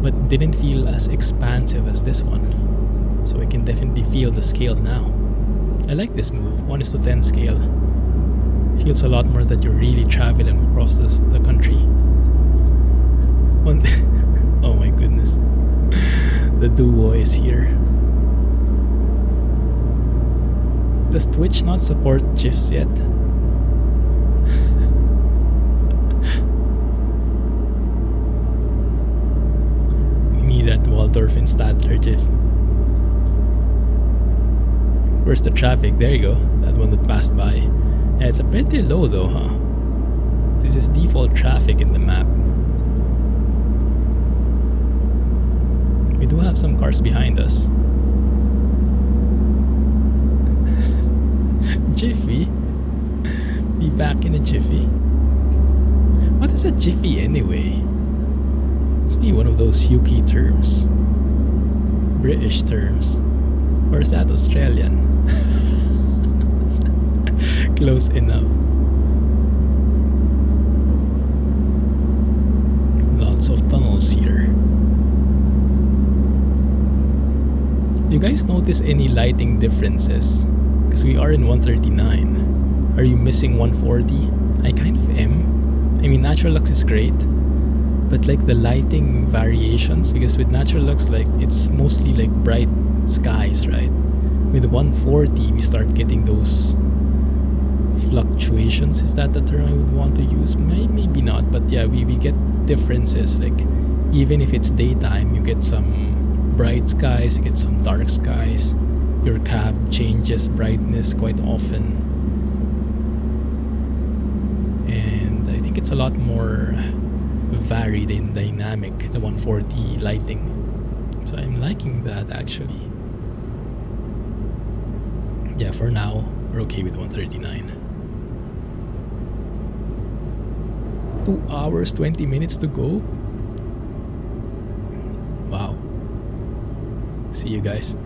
but it didn't feel as expansive as this one. So I can definitely feel the scale now. I like this move, 1:10 scale. Feels a lot more that you're really traveling across the country. Oh my goodness. The duo is here. Does Twitch not support GIFs yet? We need that Waldorf and Stadler GIF. Where's the traffic? There you go. That one that passed by. Yeah, it's a pretty low though, huh? This is default traffic in the map. We do have some cars behind us. Jiffy? Be back in a jiffy? What is a jiffy anyway? Must be one of those UK terms. British terms. Or is that Australian? Close enough. Lots of tunnels here. Do you guys notice any lighting differences? Because we are in 139. Are you missing 140? I kind of am. I mean, Naturalux is great, but like the lighting variations, because with Naturalux, like it's mostly like bright skies, right? With 140, we start getting those fluctuations. Is that the term I would want to use? Maybe not, but yeah, we get differences. Like even if it's daytime, you get some bright skies, you get some dark skies. Your cab changes brightness quite often, and I think it's a lot more varied and dynamic, the 140 lighting. So I'm liking that actually. Yeah, for now we're okay with 139. 2 hours 20 minutes to go. Wow. See you guys.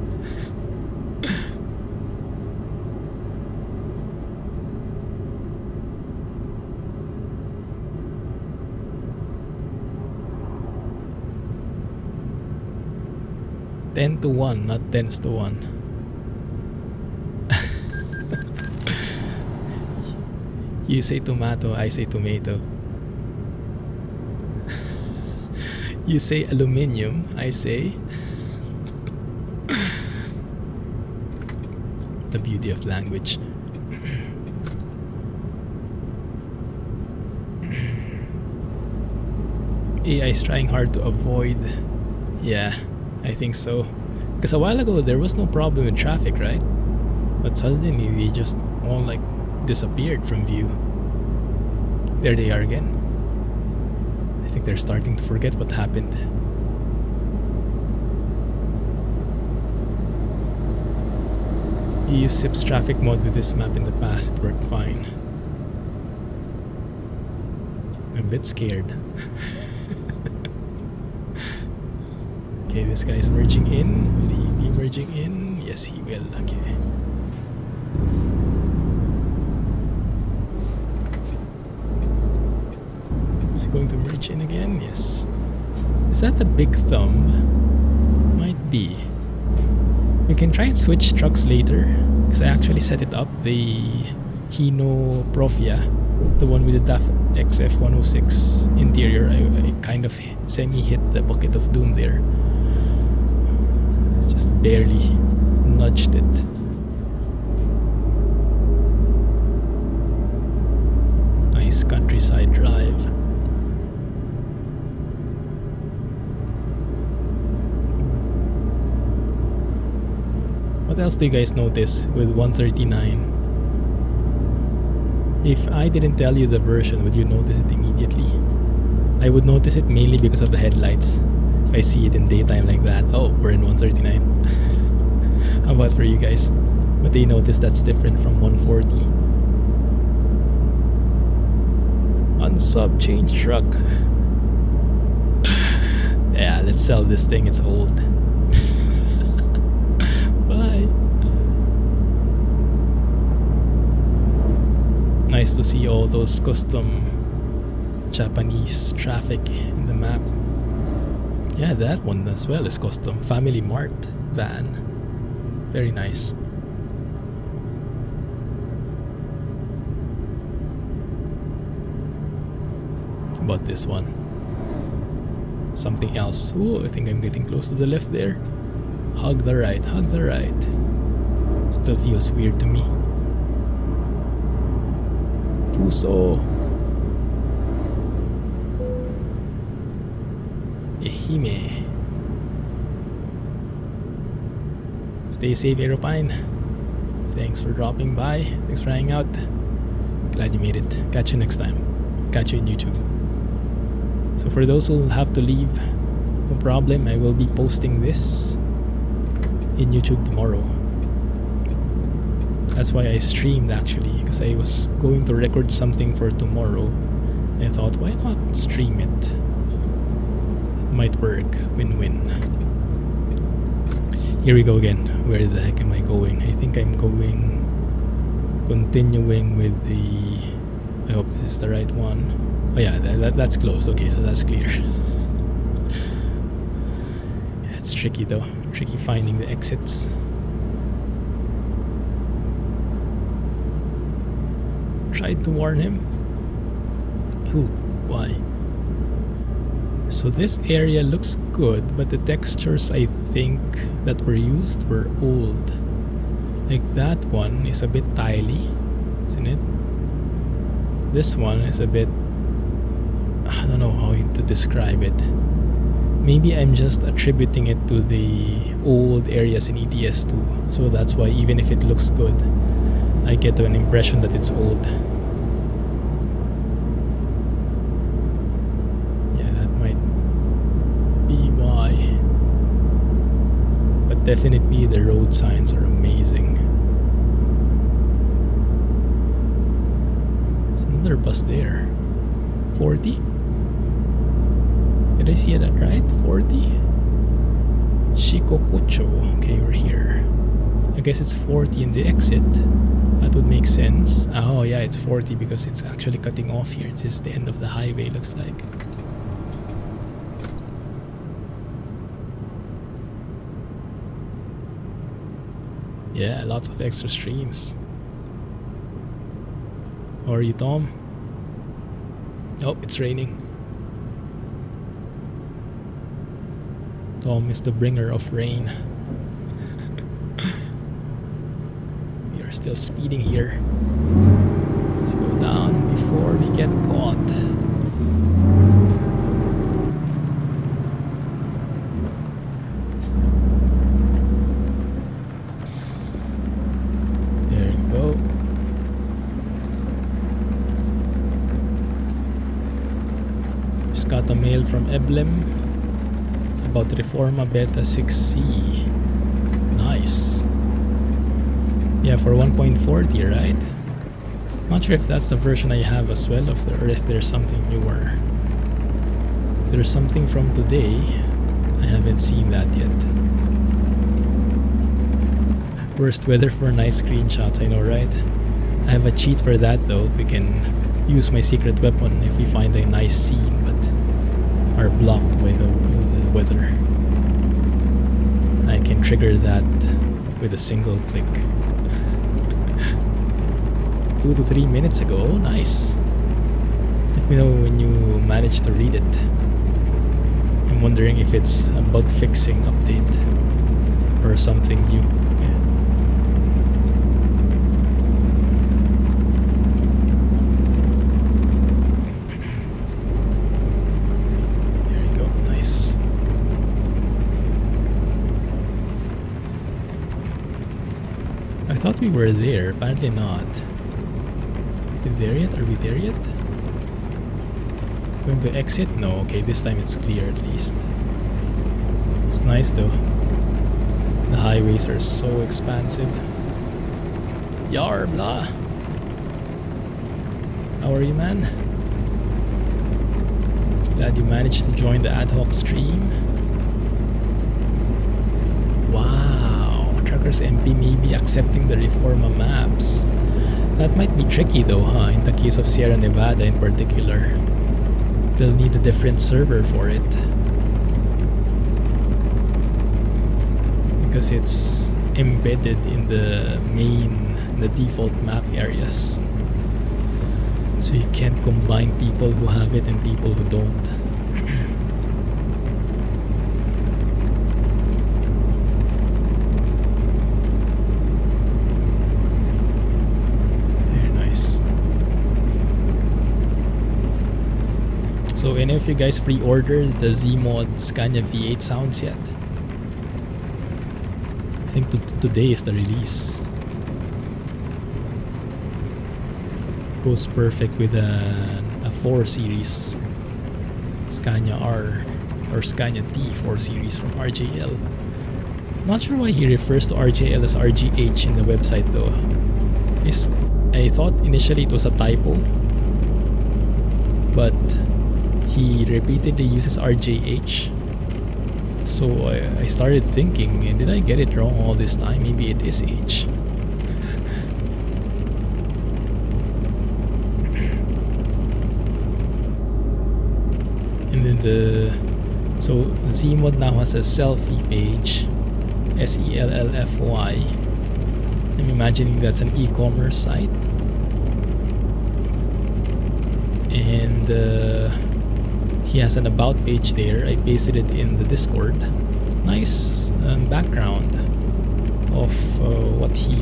Ten to 1, not 10s to 1. You say tomato, I say tomato. You say aluminium, I say. The beauty of language. AI is trying hard to avoid. Yeah, I think so. Because a while ago there was no problem with traffic, right? But suddenly they just all like disappeared from view. There they are again. I think they're starting to forget what happened. You used SIP's traffic mode with this map in the past. It worked fine. I'm a bit scared. Okay, this guy's merging in. Will he be merging in? Yes, he will. Okay. Is he going to merge in again? Yes. Is that the big thumb? Might be. We can try and switch trucks later, because I actually set it up, the Hino Profia, the one with the DAF XF106 interior. I kind of semi-hit the bucket of doom there. Just barely nudged it. Nice countryside drive. What else do you guys notice with 139? If I didn't tell you the version, would you notice it immediately? I would notice it mainly because of the headlights. If I see it in daytime like that, oh, we're in 139. about for you guys? What do you notice that's different from 140? Unsub change truck. Yeah, let's sell this thing. It's old. Bye. Nice to see all those custom Japanese traffic in the map. Yeah, that one as well is custom. Family Mart van. Very nice. How about this one? Something else. Oh, I think I'm getting close to the left there. Hug the right, hug the right. Still feels weird to me. Fuso. Ehime. Stay safe, Aeropine. Thanks for dropping by. Thanks for hanging out. Glad you made it. Catch you next time. Catch you in YouTube. So for those who have to leave, no problem. I will be posting this in YouTube tomorrow. That's why I streamed actually, because I was going to record something for tomorrow. I thought, why not stream it? Might work. Win-win. Here we go again. Where the heck am I going? I think I'm going... continuing with the... I hope this is the right one. Oh yeah, that's closed. Okay, so that's clear. Yeah, it's tricky though. Tricky finding the exits. Tried to warn him. Who? Why? So this area looks good, but the textures I think that were used were old. Like that one is a bit tiley, isn't it? This one is a bit... I don't know how to describe it. Maybe I'm just attributing it to the old areas in ETS2. So that's why even if it looks good, I get an impression that it's old. Yeah, that might be why. But definitely the road signs are amazing. There's another bus there. 40? Did I see that right? 40? Shikokocho. Okay, we're here. I guess it's 40 in the exit. That would make sense. Oh yeah, it's 40 because it's actually cutting off here. This is the end of the highway, looks like. Yeah, lots of extra streams. How are you, Tom? Oh, it's raining. Tom is the bringer of rain. We are still speeding here. Slow down before we get caught. There you go. Just got a mail from Eblem about Reforma Beta 6C. Nice. Yeah, for 1.40, right? Not sure if that's the version I have as well, or if there's something newer. If there's something from today, I haven't seen that yet. Worst weather for nice screenshots, I know, right? I have a cheat for that though. We can use my secret weapon if we find a nice scene, but are blocked by the weather. I can trigger that with a single click. 2 to 3 minutes ago. Nice. Let me know when you manage to read it. I'm wondering if it's a bug fixing update or something new. Yeah. There you go. Nice. I thought we were there. Apparently not. Are we there yet? Are we there yet? Going to exit? No, okay, this time it's clear at least. It's nice though. The highways are so expansive. Yar blah. How are you, man? Glad you managed to join the ad hoc stream. Wow, Truckers MP may be accepting the Reforma maps. That might be tricky though, huh? In the case of Sierra Nevada in particular. They'll need a different server for it. Because it's embedded in the default map areas. So you can't combine people who have it and people who don't. So any of you guys pre-ordered the Z-Mod Scania V8 sounds yet? I think today is the release. Goes perfect with a 4 series Scania R or Scania T 4 series from RJL. Not sure why he refers to RJL as RGH in the website though. I thought initially it was a typo, but he repeatedly uses RJH. So I started thinking, did I get it wrong all this time? Maybe it is H. And then so Z-Mod now has a selfie page, SELLFY. I'm imagining that's an e-commerce site. And he has an about page there. I pasted it in the Discord. Nice background of what he,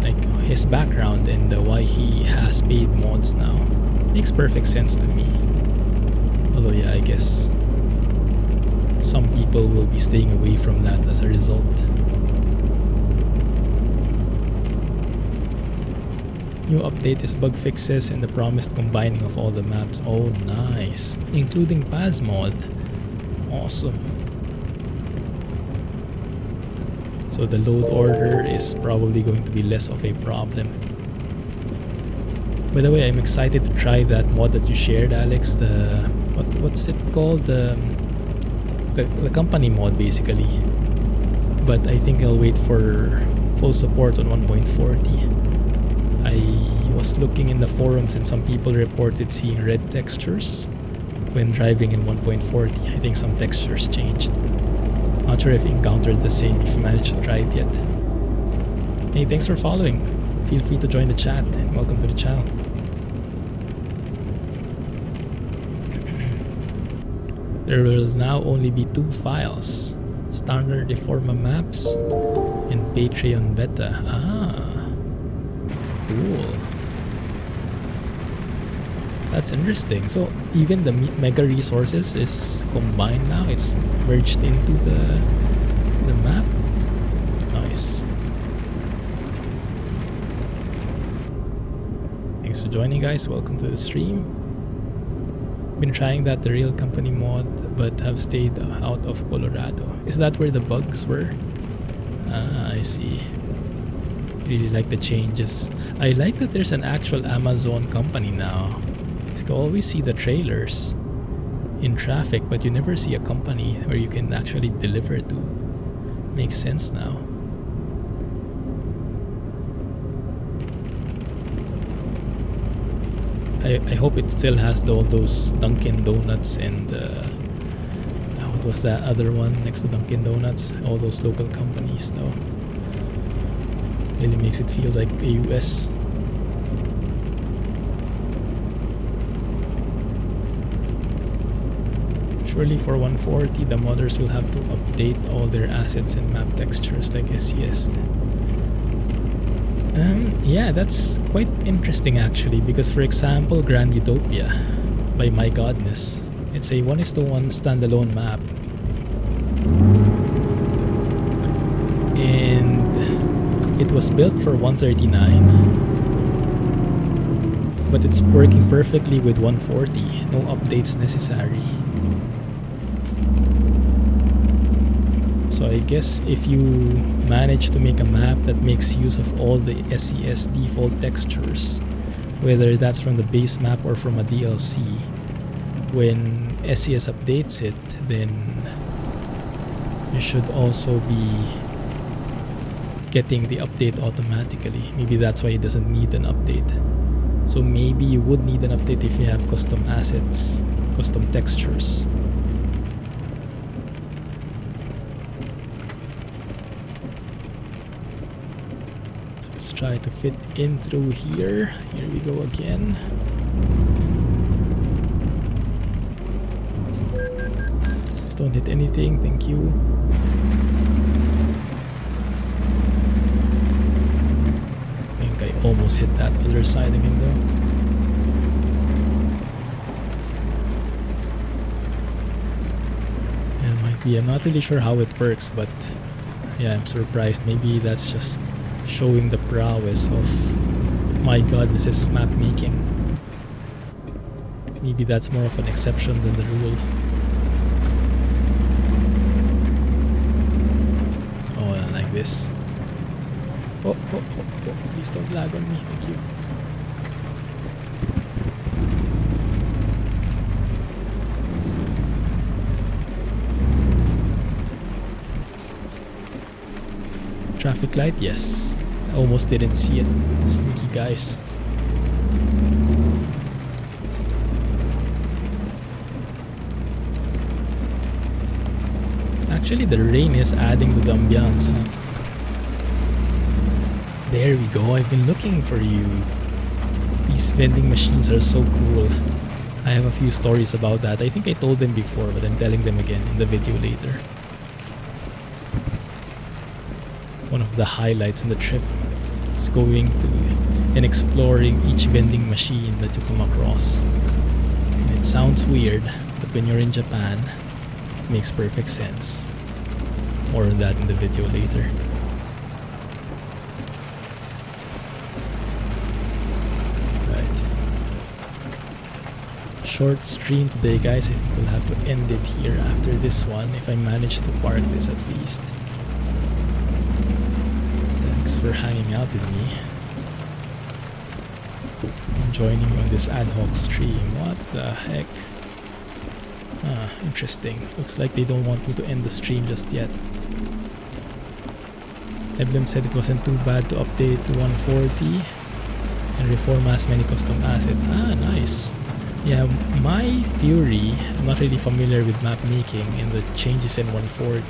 like his background and why he has paid mods now. Makes perfect sense to me. Although yeah, I guess some people will be staying away from that as a result. New update is bug fixes and the promised combining of all the maps. Oh nice, including Paz mod. Awesome. So the load order is probably going to be less of a problem. By the way, I'm excited to try that mod that you shared, Alex. The what's it called? The company mod basically. But I think I'll wait for full support on 1.40. I was looking in the forums and some people reported seeing red textures when driving in 1.40. I think some textures changed. Not sure if you encountered the same, if you managed to try it yet. Hey, thanks for following. Feel free to join the chat and welcome to the channel. There will now only be 2 files. Standard Reforma maps and Patreon beta. Ah. Cool. That's interesting. So even the mega resources is combined now. It's merged into the map. Nice. Thanks for joining, guys. Welcome to the stream. Been trying that the real company mod, but have stayed out of Colorado. Is that where the bugs were? Ah, I see. Really like the changes. I like that there's an actual Amazon company now. You can always see the trailers in traffic, but you never see a company where you can actually deliver to. Makes sense now. I hope it still has all those Dunkin' Donuts and what was that other one next to Dunkin' Donuts? All those local companies though. Really makes it feel like the US. Surely for 140, the modders will have to update all their assets and map textures like SCS. Yeah, that's quite interesting actually, because for example, Grand Utopia by My Godness, it's a 1:1 standalone map. And it was built for 139, but it's working perfectly with 140, no updates necessary. So So I guess if you manage to make a map that makes use of all the SES default textures, whether that's from the base map or from a DLC, when SES updates it, then you should also be getting the update automatically. Maybe that's why it doesn't need an update. So maybe you would need an update if you have custom assets, custom textures. So let's try to fit in through here. Here we go again. Just don't hit anything, thank you. I almost hit that other side again though. I'm not really sure how it works, but yeah, I'm surprised. Maybe that's just showing the prowess of, my god, this is map making. Maybe that's more of an exception than the rule. Oh, I like this. Oh, please don't lag on me, thank you. Traffic light, yes. I almost didn't see it. Sneaky guys. Actually, the rain is adding to the ambiance, huh? There we go, I've been looking for you. These vending machines are so cool. I have a few stories about that. I think I told them before, but I'm telling them again in the video later. One of the highlights in the trip is going to and exploring each vending machine that you come across. And it sounds weird, but when you're in Japan, it makes perfect sense. More on that in the video later. Short stream today, guys. I think we'll have to end it here after this one, if I manage to park this at least. Thanks for hanging out with me and joining me on this ad hoc stream. What the heck? Interesting. Looks like they don't want me to end the stream just yet. Emblem said it wasn't too bad to update to 140 and reform as many custom assets. Nice. Yeah, my theory, I'm not really familiar with map making and the changes in 140,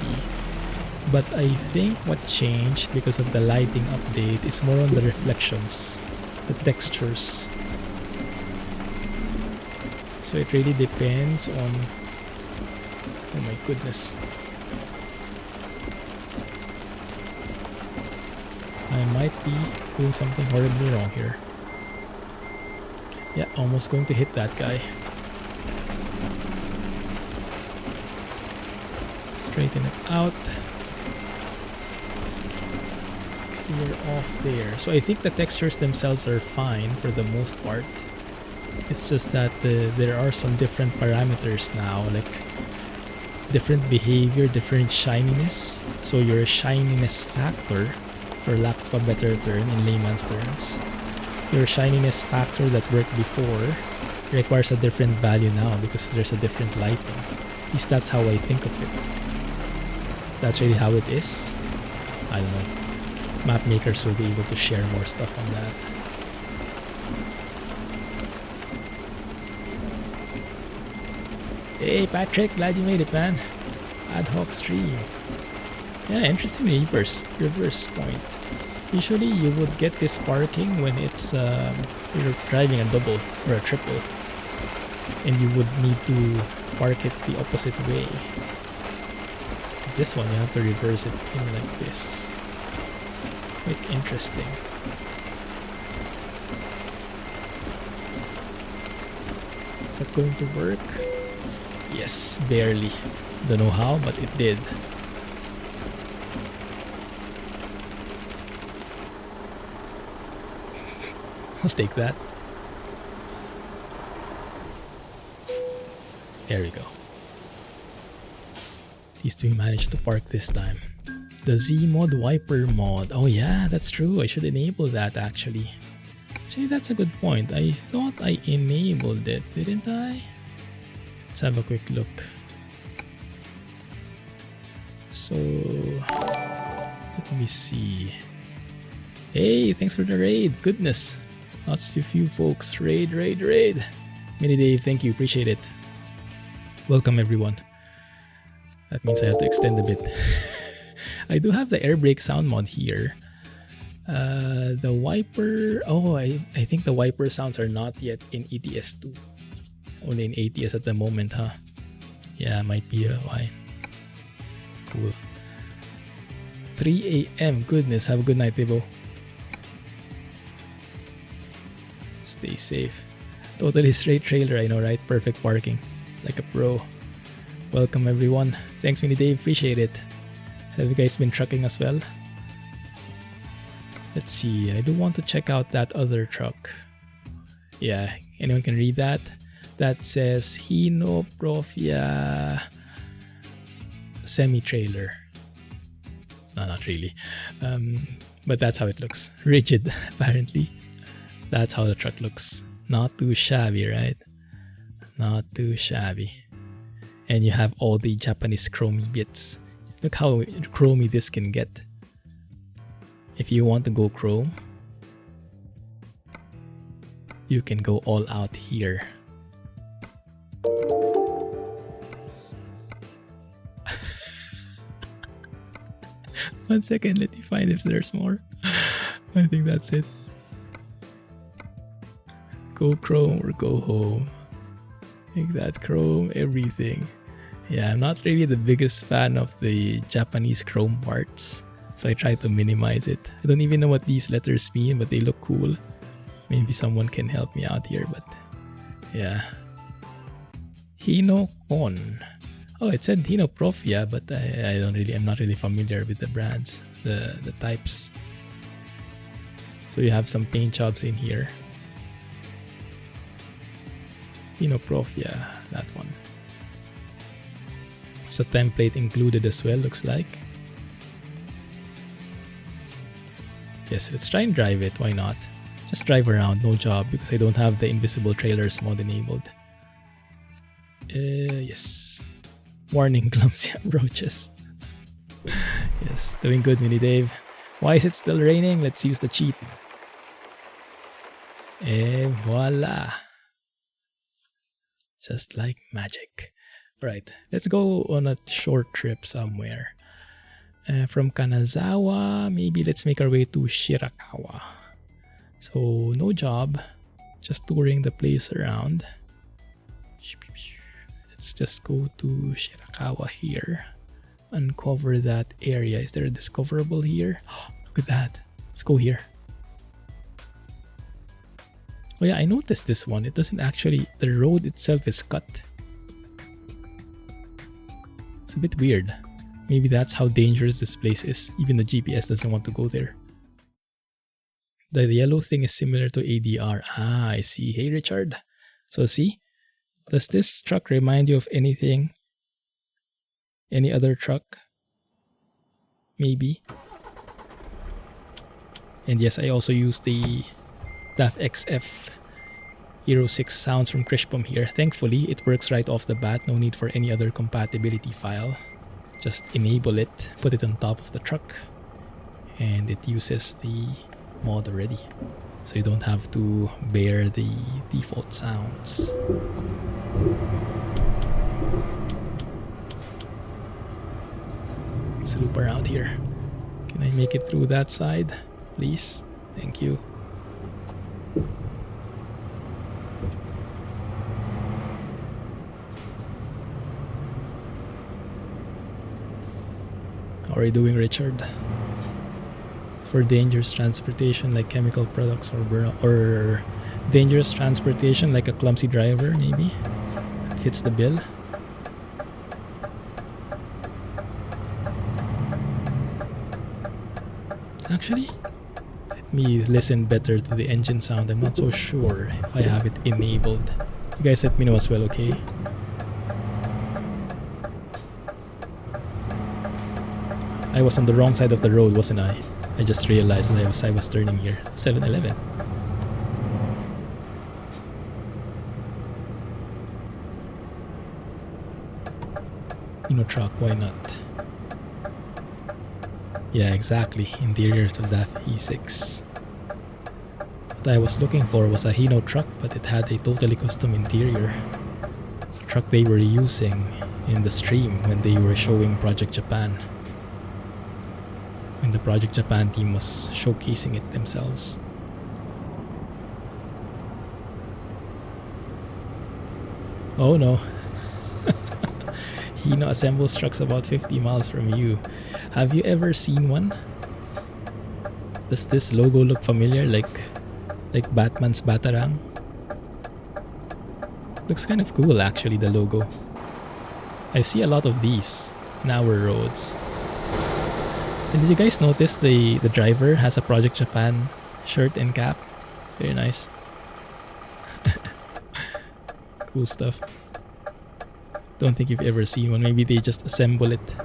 but I think what changed because of the lighting update is more on the reflections, the textures. So it really depends on... Oh my goodness. I might be doing something horribly wrong here. Yeah, almost going to hit that guy. Straighten it out. Clear off there. So I think the textures themselves are fine for the most part. It's just that there are some different parameters now, like different behavior, different shininess. So your shininess factor, for lack of a better term in layman's terms, your shininess factor that worked before requires a different value now because there's a different lighting. At least that's how I think of it. If that's really how it is, I don't know. Map makers will be able to share more stuff on that. Hey Patrick, glad you made it, man. Ad hoc stream. Yeah, interesting reverse point. Usually you would get this parking when it's you're driving a double or a triple, and you would need to park it the opposite way. This one you have to reverse it in like this. Quite interesting. Is that going to work? Yes, barely. Don't know how, but it did. I'll take that. There we go. least we managed to park this time. The Z mod wiper mod. Oh yeah, that's true. I should enable that actually. Actually, that's a good point. I thought I enabled it, didn't I? Let's have a quick look. So, let me see. Hey, thanks for the raid. Goodness. Lots of you folks. Raid. Mini Dave, thank you. Appreciate it. Welcome everyone. That means I have to extend a bit. I do have the air brake sound mod here. The wiper... Oh, I think the wiper sounds are not yet in ETS2. Only in ATS at the moment, huh? Yeah, might be why. Cool. 3 a.m. Goodness, have a good night, Tibo. Stay safe. Totally straight trailer, I know, right? Perfect parking. Like a pro. Welcome, everyone. Thanks, Mini Dave. Appreciate it. Have you guys been trucking as well? Let's see. I do want to check out that other truck. Yeah, anyone can read that? That says Hino Profia semi-trailer. No, not really. But that's how it looks. Rigid, apparently. That's how the truck looks. Not too shabby, right? Not too shabby. And you have all the Japanese chromey bits. Look how chromey this can get. If you want to go chrome, you can go all out here. One second, let me find if there's more. I think that's it. Go chrome or go home. Make that chrome, everything. Yeah, I'm not really the biggest fan of the Japanese chrome parts, so I try to minimize it. I don't even know what these letters mean, but they look cool. Maybe someone can help me out here, but yeah. Hino on. Oh, it said Hino Profia, but I'm not really familiar with the brands, the types. So you have some paint jobs in here. Hino Profia, that one. It's a template included as well, looks like. Yes, let's try and drive it, why not? Just drive around, no job, because I don't have the invisible trailers mod enabled. Yes. Warning, clumsy approaches. Yes, doing good, Mini Dave. Why is it still raining? Let's use the cheat. Et voila. Just like magic. Right, let's go on a short trip somewhere. From Kanazawa, maybe let's make our way to Shirakawa. So, no job, just touring the place around. Let's just go to Shirakawa here. Uncover that area. Is there a discoverable here? Oh, look at that. Let's go here. Oh yeah, I noticed this one. It doesn't actually... The road itself is cut. It's a bit weird. Maybe that's how dangerous this place is. Even the GPS doesn't want to go there. The yellow thing is similar to ADR. Ah, I see. Hey, Richard. So see? Does this truck remind you of anything? Any other truck? Maybe. And yes, I also use the DAF XF Hero 6 sounds from Kriechbaum here. Thankfully, it works right off the bat. No need for any other compatibility file. Just enable it, put it on top of the truck, and it uses the mod already. So you don't have to bear the default sounds. Let's loop around here. Can I make it through that side, please? Thank you. How are you doing, Richard? For dangerous transportation like chemical products or dangerous transportation like a clumsy driver, maybe? That fits the bill. Actually, let me listen better to the engine sound. I'm not so sure if I have it enabled. You guys let me know as well, okay? I was on the wrong side of the road, wasn't I? I just realized that I was turning here. 7-Eleven. Truck, why not? Yeah, exactly. Interiors of that E6. What I was looking for was a Hino truck, but it had a totally custom interior. The truck they were using in the stream when they were showing Project Japan. When the Project Japan team was showcasing it themselves. Oh no. Hino assembles trucks about 50 miles from you. Have you ever seen one? Does this logo look familiar, like Batman's Batarang? Looks kind of cool actually, the logo. I see a lot of these in our roads. And did you guys notice the driver has a Project Japan shirt and cap? Very nice. Cool stuff. Don't think you've ever seen one. Maybe they just assemble it,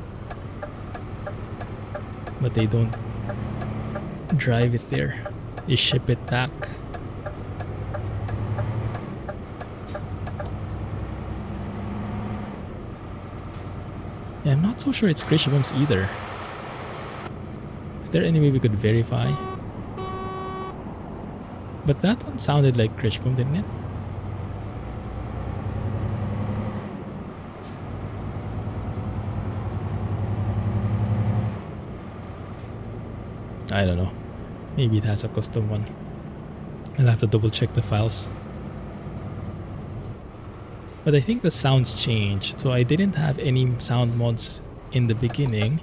but they don't drive it there. They ship it back. Yeah, I'm not so sure it's Kriechbaum's either. Is there any way we could verify? But that one sounded like Kriechbaum, didn't it? I don't know. Maybe it has a custom one. I'll have to double check the files. But I think the sounds changed. So I didn't have any sound mods in the beginning.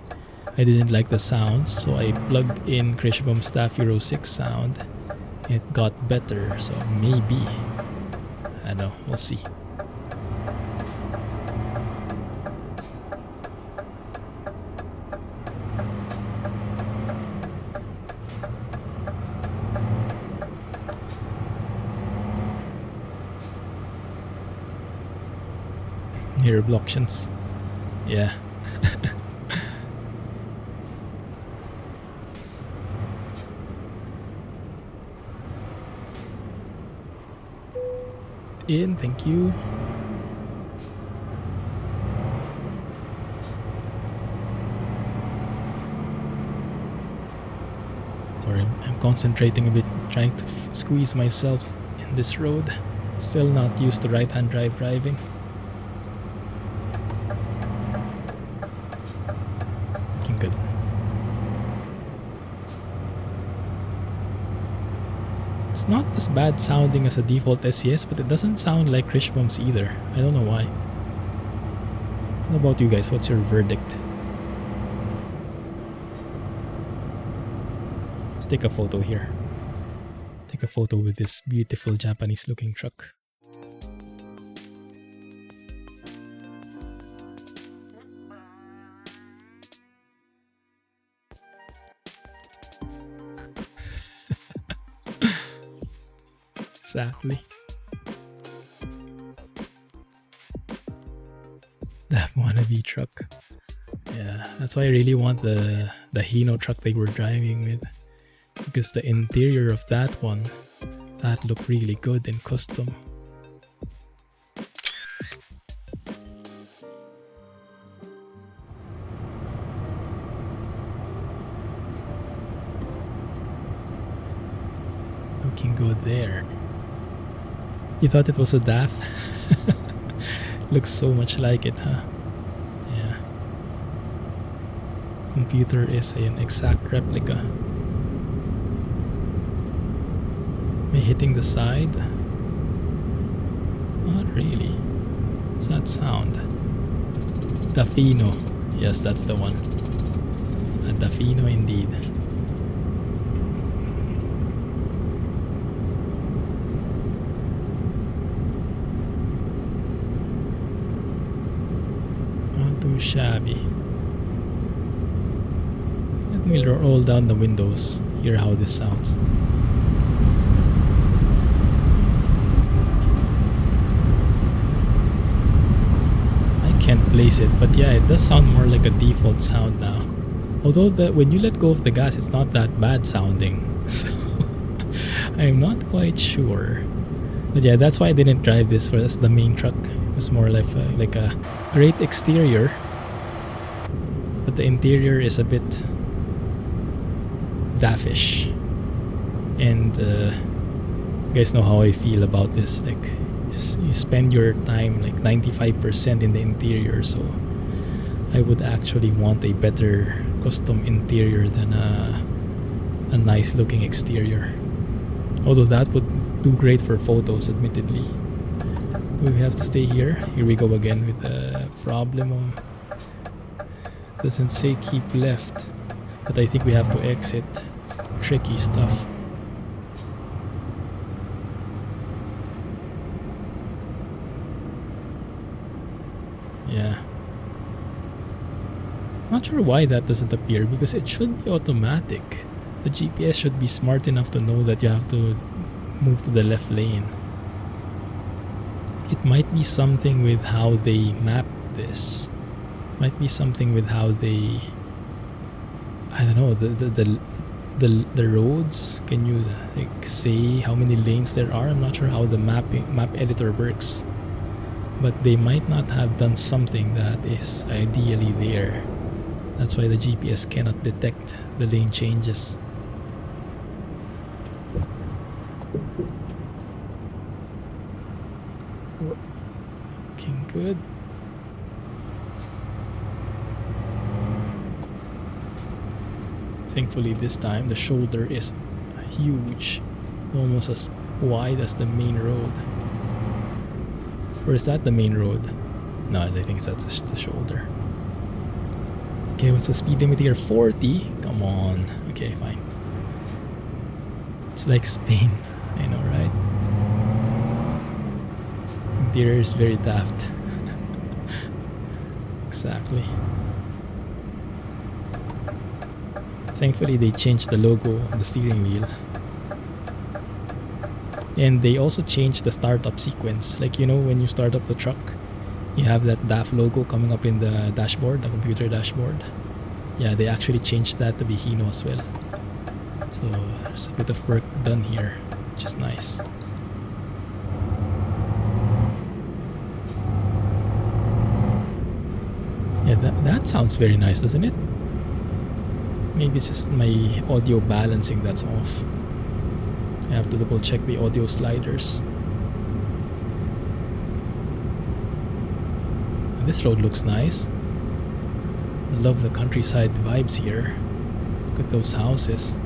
I didn't like the sounds, so I plugged in Kriechbaum Staff Euro 6 sound. It got better, so maybe. I don't know, we'll see. Here blocktions. Yeah. In, thank you. Sorry, I'm concentrating a bit, trying to squeeze myself in this road. Still not used to right-hand drive driving. Looking good. It's not as bad sounding as a default SCS, but it doesn't sound like Kriechbaum's either. I don't know why. What about you guys? What's your verdict? Let's take a photo here. Take a photo with this beautiful Japanese looking truck. Exactly. That wannabe truck. Yeah, that's why I really want the Hino truck they were driving with. Because the interior of that one, that looked really good and custom. Looking good there. You thought it was a DAF? Looks so much like it, huh? Yeah. Computer is an exact replica. Am I hitting the side? Not really. What's that sound? Dafino. Yes, that's the one. A Dafino indeed. Too shabby. Let me roll down the windows, hear how this sounds. I can't place it, but yeah, it does sound more like a default sound now. Although when you let go of the gas, it's not that bad sounding. So I'm not quite sure. But yeah, that's why I didn't drive this for as the main truck. It was more like a great exterior, but the interior is a bit daffish. And you guys know how I feel about this. Like, you spend your time like 95% in the interior, so I would actually want a better custom interior than a nice looking exterior. Although that would do great for photos, admittedly. Do we have to stay here? Here we go again with the problem of... Doesn't say keep left, but I think we have to exit. Tricky stuff. Yeah. Not sure why that doesn't appear, because it should be automatic. The GPS should be smart enough to know that you have to move to the left lane. It might be something with how they map this. Might be something with how they... I don't know, the roads. Can you like say how many lanes there are? I'm not sure how the map editor works. But they might not have done something that is ideally there. That's why the GPS cannot detect the lane changes. Looking good. Thankfully this time the shoulder is huge, almost as wide as the main road. Or is that the main road? No, I think that's the shoulder. Okay, what's the speed limit here? 40? Come on. Okay, fine. It's like Spain. I know, right? Interior is very daft. Exactly. Thankfully they changed the logo on the steering wheel. And they also changed the startup sequence. Like, you know, when you start up the truck, you have that DAF logo coming up in the dashboard, the computer dashboard. Yeah, they actually changed that to be Hino as well. So there's a bit of work done here, which is nice. Yeah, that sounds very nice, doesn't it? Maybe it's just my audio balancing that's off. I have to double check the audio sliders. This road looks nice. Love the countryside vibes here. Look at those houses.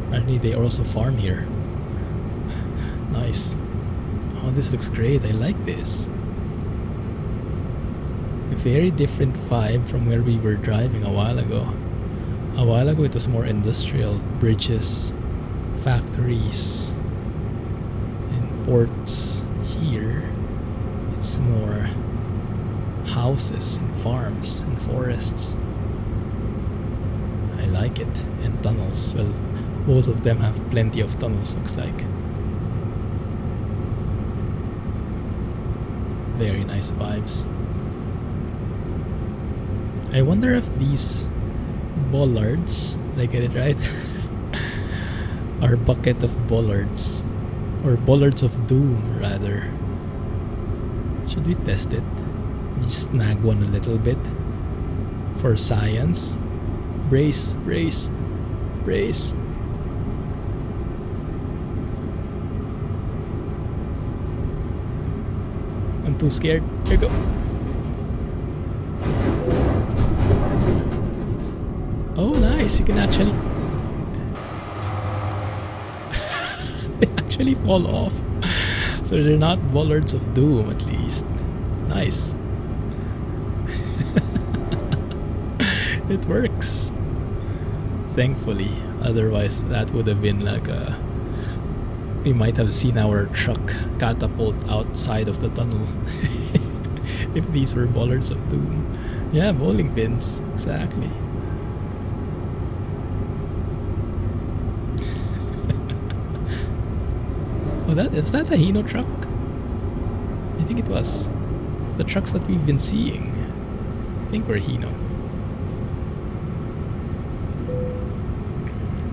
Apparently they also farm here. Nice. Oh, this looks great. I like this. A very different vibe from where we were driving a while ago. A while ago it was more industrial, bridges, factories, and ports. Here it's more houses and farms and forests. I like it. And tunnels. Well, both of them have plenty of tunnels, looks like. Very nice vibes. I wonder if these bollards, did I get it right? Are bucket of bollards. Or bollards of doom, rather. Should we test it? Just snag one a little bit. For science. Brace, brace, brace. I'm too scared. Here we go. Oh, nice. You can actually... they actually fall off. So they're not bollards of doom, at least. Nice. It works. Thankfully. Otherwise, that would have been like a... we might have seen our truck catapult outside of the tunnel. If these were bollards of doom. Yeah, bowling pins. Exactly. Oh, is that a Hino truck? I think it was. The trucks that we've been seeing. think we're Hino.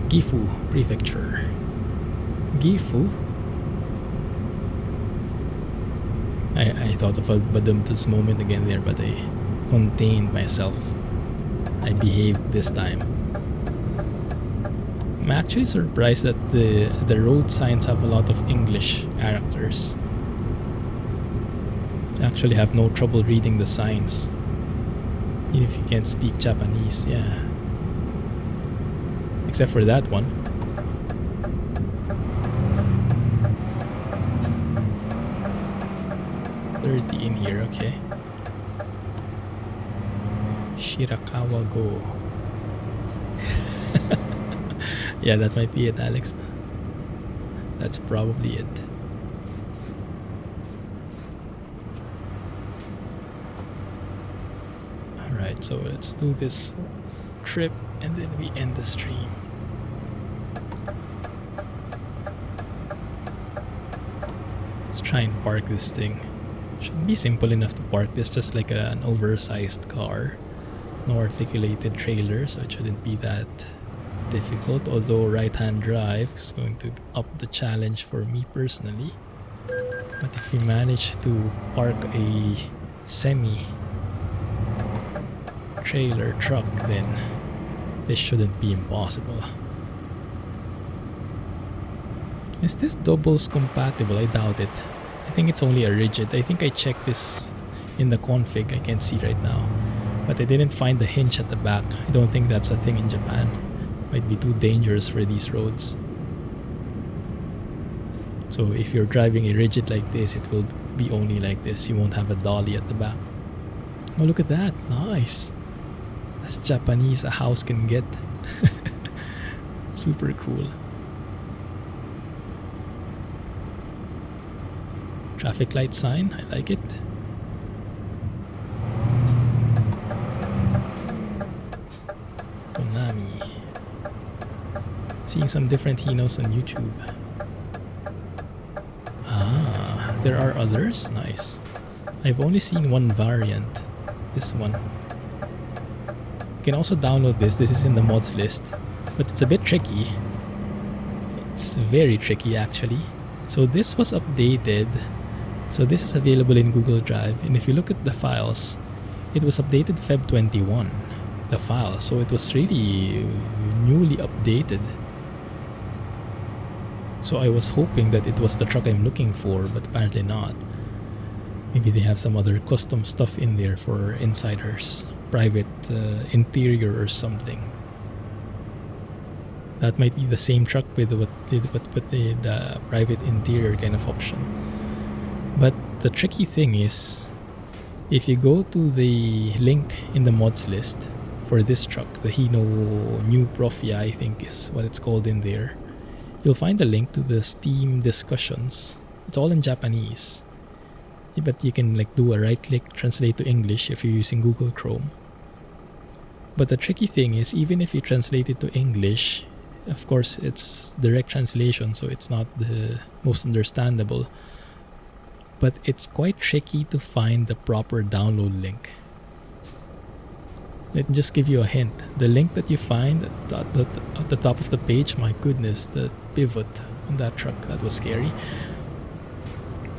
Gifu Prefecture. Gifu? I thought of a badumtus moment again there, but I contained myself. I behaved this time. I'm actually surprised that the road signs have a lot of English characters. I actually have no trouble reading the signs, even if you can't speak Japanese, yeah. Except for that one. Dirty in here, okay. Shirakawa Go. Yeah, that might be it, Alex. That's probably it. Alright, so let's do this trip and then we end the stream. Let's try and park this thing. Should be simple enough to park this, just like an oversized car. No articulated trailer, so it shouldn't be that difficult, although right-hand drive is going to up the challenge for me personally. But if we manage to park a semi-trailer truck, then this shouldn't be impossible. Is this doubles compatible? I doubt it. I think it's only a rigid. I think I checked this in the config. I can't see right now. But I didn't find the hinge at the back. I don't think that's a thing in Japan. Might be too dangerous for these roads. So if you're driving a rigid like this, it will be only like this. You won't have a dolly at the back. Oh, look at that. Nice. As Japanese a house can get. Super cool. Traffic light sign. I like it. Konami. Seeing some different Hinos on YouTube. Ah, there are others? Nice. I've only seen one variant. This one. You can also download this. This is in the mods list. But it's a bit tricky. It's very tricky actually. So this was updated. So this is available in Google Drive. And if you look at the files, it was updated Feb 21. The file. So it was really newly updated. So I was hoping that it was the truck I'm looking for, but apparently not. Maybe they have some other custom stuff in there for insiders. Private interior or something. That might be the same truck with the private interior kind of option. But the tricky thing is, if you go to the link in the mods list for this truck, the Hino New Profia, I think is what it's called in there, you'll find a link to the Steam discussions. It's all in Japanese. But you can like do a right click, translate to English if you're using Google Chrome. But the tricky thing is, even if you translate it to English, of course it's direct translation, so it's not the most understandable. But it's quite tricky to find the proper download link. Let me just give you a hint. The link that you find at the top of the page, my goodness, the pivot on that truck, that was scary.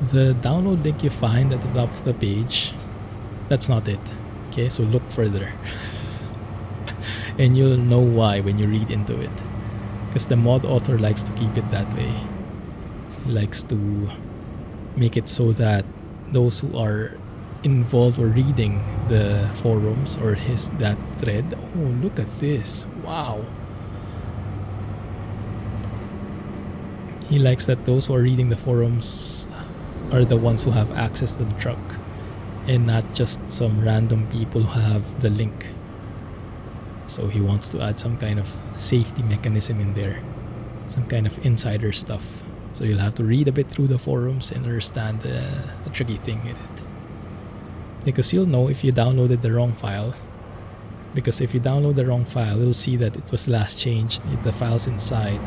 The download link you find at the top of the page, that's not it. Okay, so look further. And you'll know why when you read into it. Because the mod author likes to keep it that way. He likes to make it so that those who are involved or reading the forums or that thread, oh, look at this, wow. He likes that those who are reading the forums are the ones who have access to the truck and not just some random people who have the link. So he wants to add some kind of safety mechanism in there, some kind of insider stuff. So you'll have to read a bit through the forums and understand the tricky thing with it. Because you'll know if you downloaded the wrong file. Because if you download the wrong file, you'll see that it was last changed. The files inside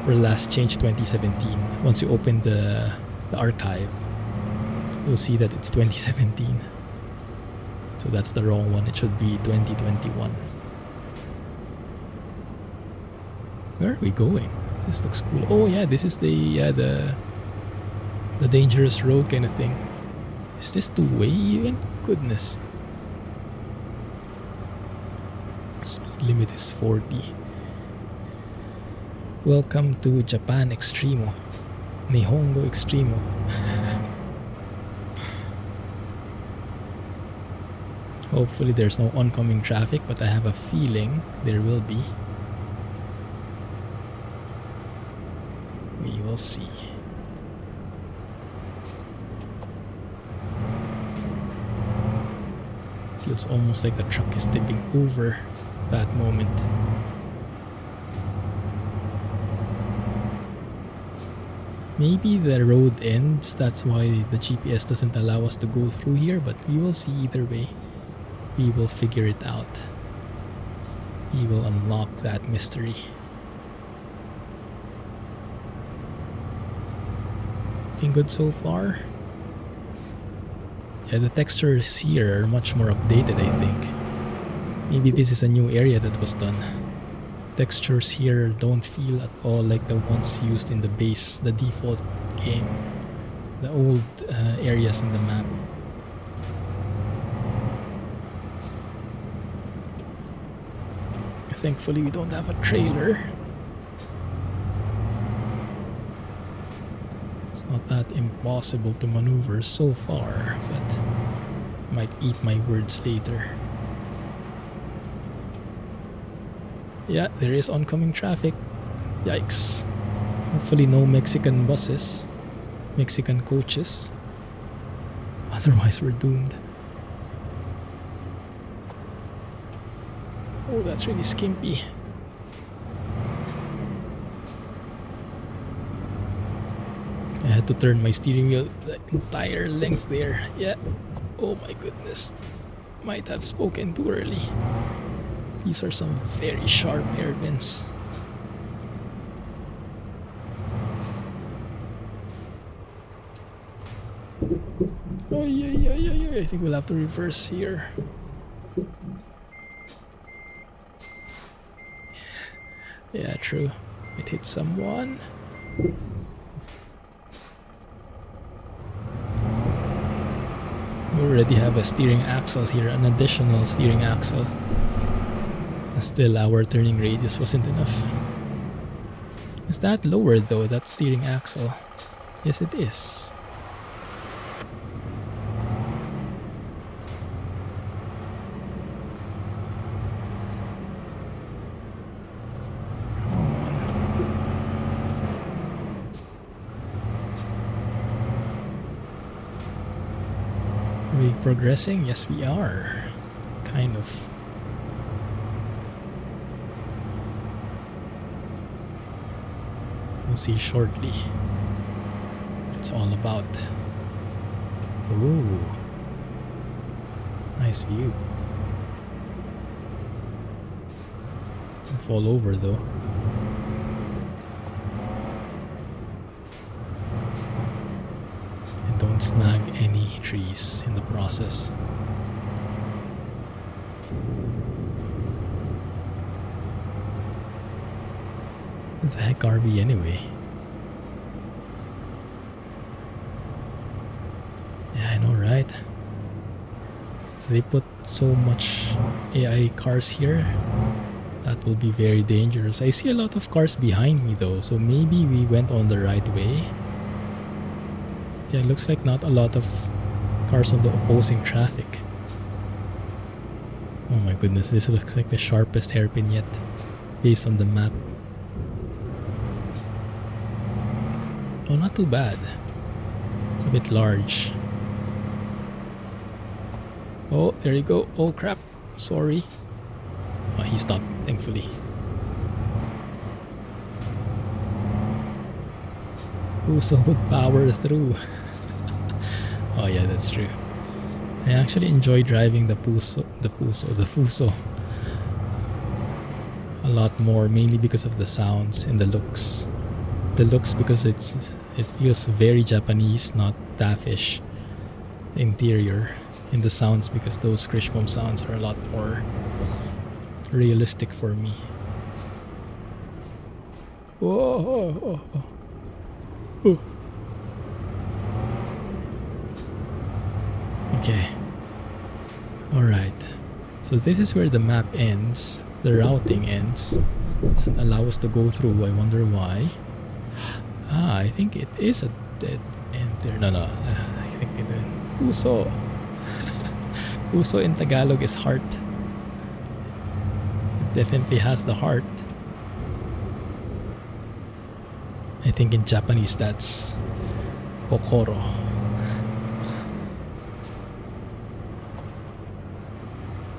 were last changed 2017. Once you open the archive, you'll see that it's 2017. So that's the wrong one. It should be 2021. Where are we going? This looks cool. Oh yeah, this is the dangerous road kind of thing. Is this two-way even? Goodness. Speed limit is 40. Welcome to Japan Extremo. Nihongo Extremo. Hopefully there's no oncoming traffic, but I have a feeling there will be. We will see. Feels almost like the truck is tipping over that moment. Maybe the road ends, that's why the GPS doesn't allow us to go through here, but we will see either way. We will figure it out. We will unlock that mystery. Looking good so far. Yeah, the textures here are much more updated, I think. Maybe this is a new area that was done. Textures here don't feel at all like the ones used in the base, the default game. The old areas in the map. Thankfully we don't have a trailer. It's not that impossible to maneuver so far, but might eat my words later. Yeah, there is oncoming traffic. Yikes. Hopefully no Mexican buses, Mexican coaches. Otherwise we're doomed. Oh, that's really skimpy. I had to turn my steering wheel the entire length there. Yeah. Oh my goodness. Might have spoken too early. These are some very sharp hairpins. Oh yeah. I think we'll have to reverse here. Yeah, true. It hit someone. We already have a steering axle here, an additional steering axle. Still, our turning radius wasn't enough. Is that lower though, that steering axle? Yes, it is. Are we progressing? Yes, we are. Kind of. We'll see shortly what it's all about. Ooh, nice view. Don't fall over though. And don't snag any trees in the process. What the heck are we anyway? Yeah, I know, right? They put so much AI cars here. That will be very dangerous. I see a lot of cars behind me though, so maybe we went on the right way. Yeah, it looks like not a lot of cars on the opposing traffic. Oh my goodness, this looks like the sharpest hairpin yet, based on the map. Oh, not too bad. It's a bit large. Oh, there you go. Oh crap. Sorry. Oh, he stopped, thankfully. Fuso would power through. Oh yeah, that's true. I actually enjoy driving the Fuso a lot more, mainly because of the sounds and the looks. The looks because it feels very Japanese, not daffish. interior and the sounds, because those Kriechbaum sounds are a lot more realistic for me. Whoa, Okay. Alright. So this is where the map ends. The routing ends. Doesn't allow us to go through. I wonder why. Ah, I think it is a dead end there. No. I think it is. Fuso. Fuso in Tagalog is heart. It definitely has the heart. I think in Japanese that's kokoro.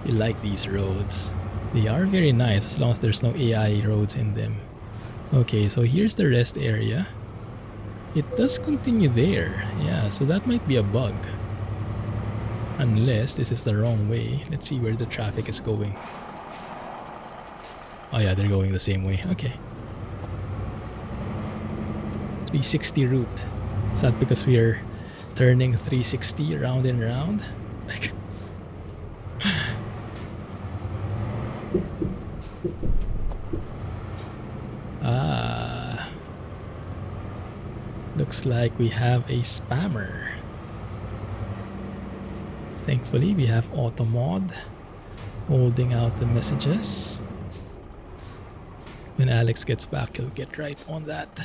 You like these roads. They are very nice as long as there's no AI roads in them. Okay, so here's the rest area. It does continue there. Yeah, so that might be a bug. Unless this is the wrong way. Let's see where the traffic is going. Oh yeah, they're going the same way. Okay. 360 route. Is that because we are turning 360 round and round? Like looks like we have a spammer. Thankfully, we have auto mod holding out the messages. When Alex gets back, he'll get right on that.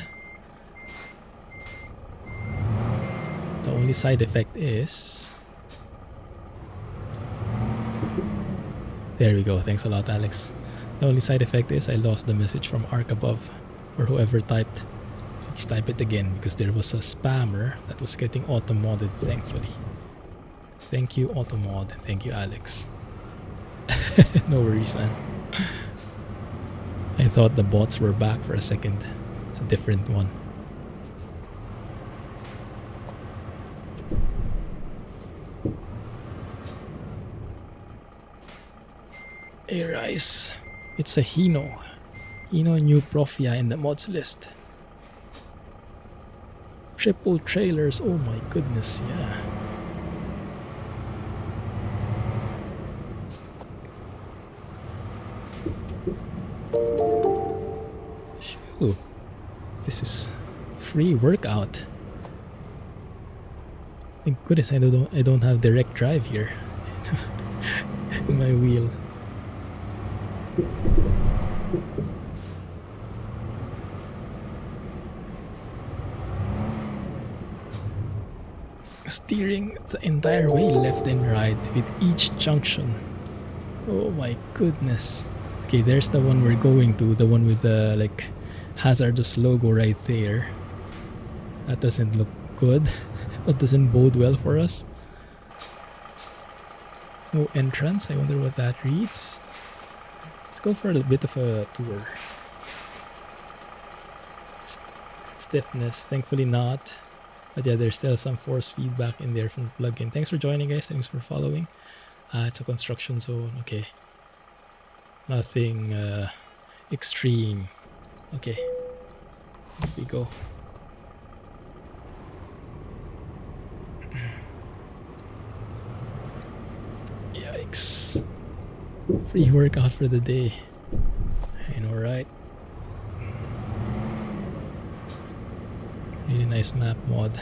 The only side effect is... There we go. Thanks a lot, Alex. The only side effect is I lost the message from Arc above, or whoever typed. Please type it again, because there was a spammer that was getting auto-modded, thankfully. Thank you, auto-mod. Thank you, Alex. No worries, man. I thought the bots were back for a second. It's a different one. Air ice. It's a Hino New Profia in the mods list. Triple trailers, oh my goodness, yeah. Phew. This is free workout. Thank goodness I don't have direct drive here in my wheel. Steering the entire way left and right with each junction. Oh my goodness. Okay, there's the one we're going to, the one with the like hazardous logo right there. That doesn't look good. That doesn't bode well for us. No entrance. I wonder what that reads. Let's go for a bit of a tour. Stiffness, thankfully not. But yeah, there's still some force feedback in there from the plugin. Thanks for joining, guys. Thanks for following. It's a construction zone. Okay. Nothing extreme. Okay. Off we go. Yikes. Free workout for the day. I know, right? Really nice map mod.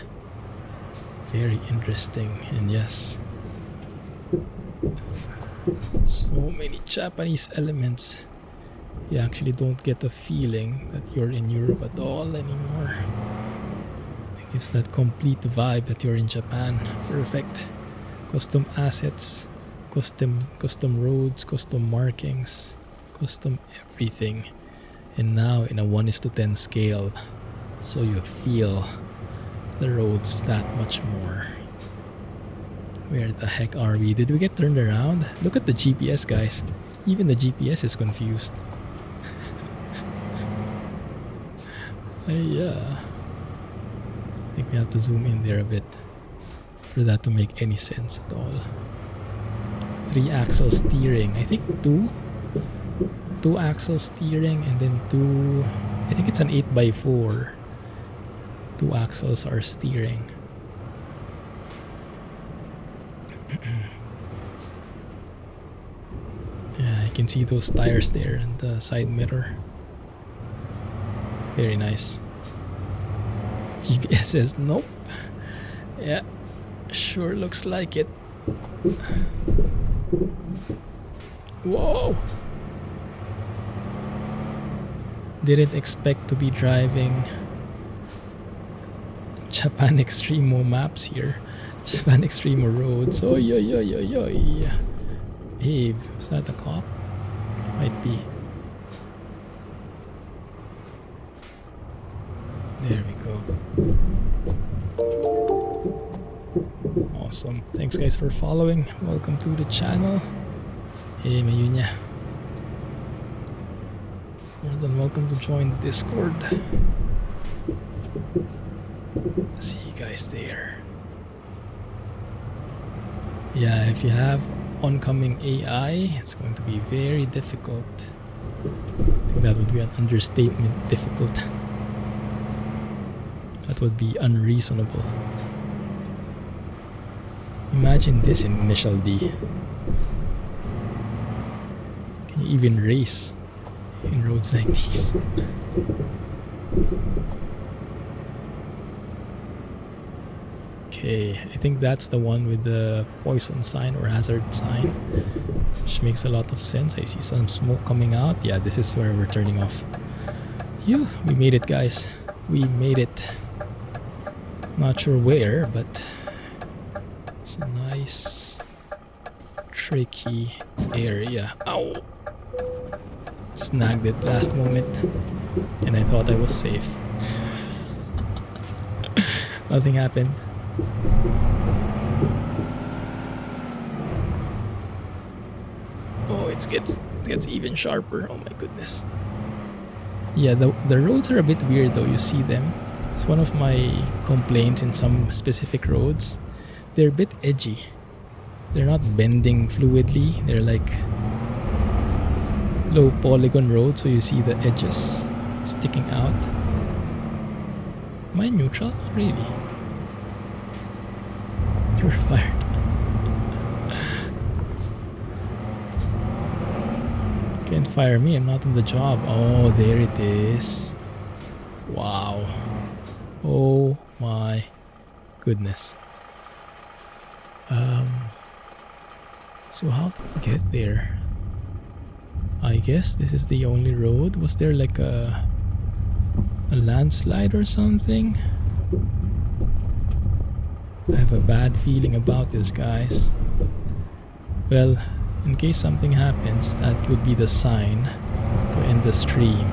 Very interesting, and yes, so many Japanese elements. You actually don't get the feeling that you're in Europe at all anymore. It gives that complete vibe that you're in Japan. Perfect. Custom assets, custom roads, custom markings, custom everything, and now in a 1:10 scale. So you feel the roads that much more. Where the heck are we? Did we get turned around? Look at the GPS, guys. Even the GPS is confused. Yeah. I think we have to zoom in there a bit for that to make any sense at all. 3-axle steering. I think two axle steering, and then I think it's an 8x4. 2 axles are steering. can see those tires there and the side mirror. Very nice. GPS says nope. Yeah, sure looks like it. Whoa! Didn't expect to be driving Japan Extremo maps here. Japan Extremo roads. Oh, yo, yo, yo, yo. Hey, is that a cop? Might be. There we go. Awesome. Thanks guys for following. Welcome to the channel. Hey, Mayunya. More than welcome to join the Discord. See you guys there. Yeah, if you have oncoming AI, it's going to be very difficult. I think that would be an understatement. Difficult. That would be unreasonable. Imagine this in Initial D. Can you even race in roads like these? Okay, I think that's the one with the poison sign or hazard sign, which makes a lot of sense. I see some smoke coming out. Yeah, this is where we're turning off. Yeah, we made it, guys. We made it. Not sure where, but it's a nice, tricky area. Ow! Snagged it last moment, and I thought I was safe. Nothing happened. Oh, it gets even sharper. Oh my goodness. Yeah, the roads are a bit weird though. You see them. It's one of my complaints in some specific roads. They're a bit edgy. They're not bending fluidly. They're like low polygon roads, so you see the edges sticking out. Am I neutral? Not really. You're fired. Can't fire me, I'm not on the job. Oh, there it is. Wow. Oh my goodness. So how do we get there? I guess this is the only road. Was there like a landslide or something? I have a bad feeling about this, guys. Well, in case something happens, that would be the sign to end the stream.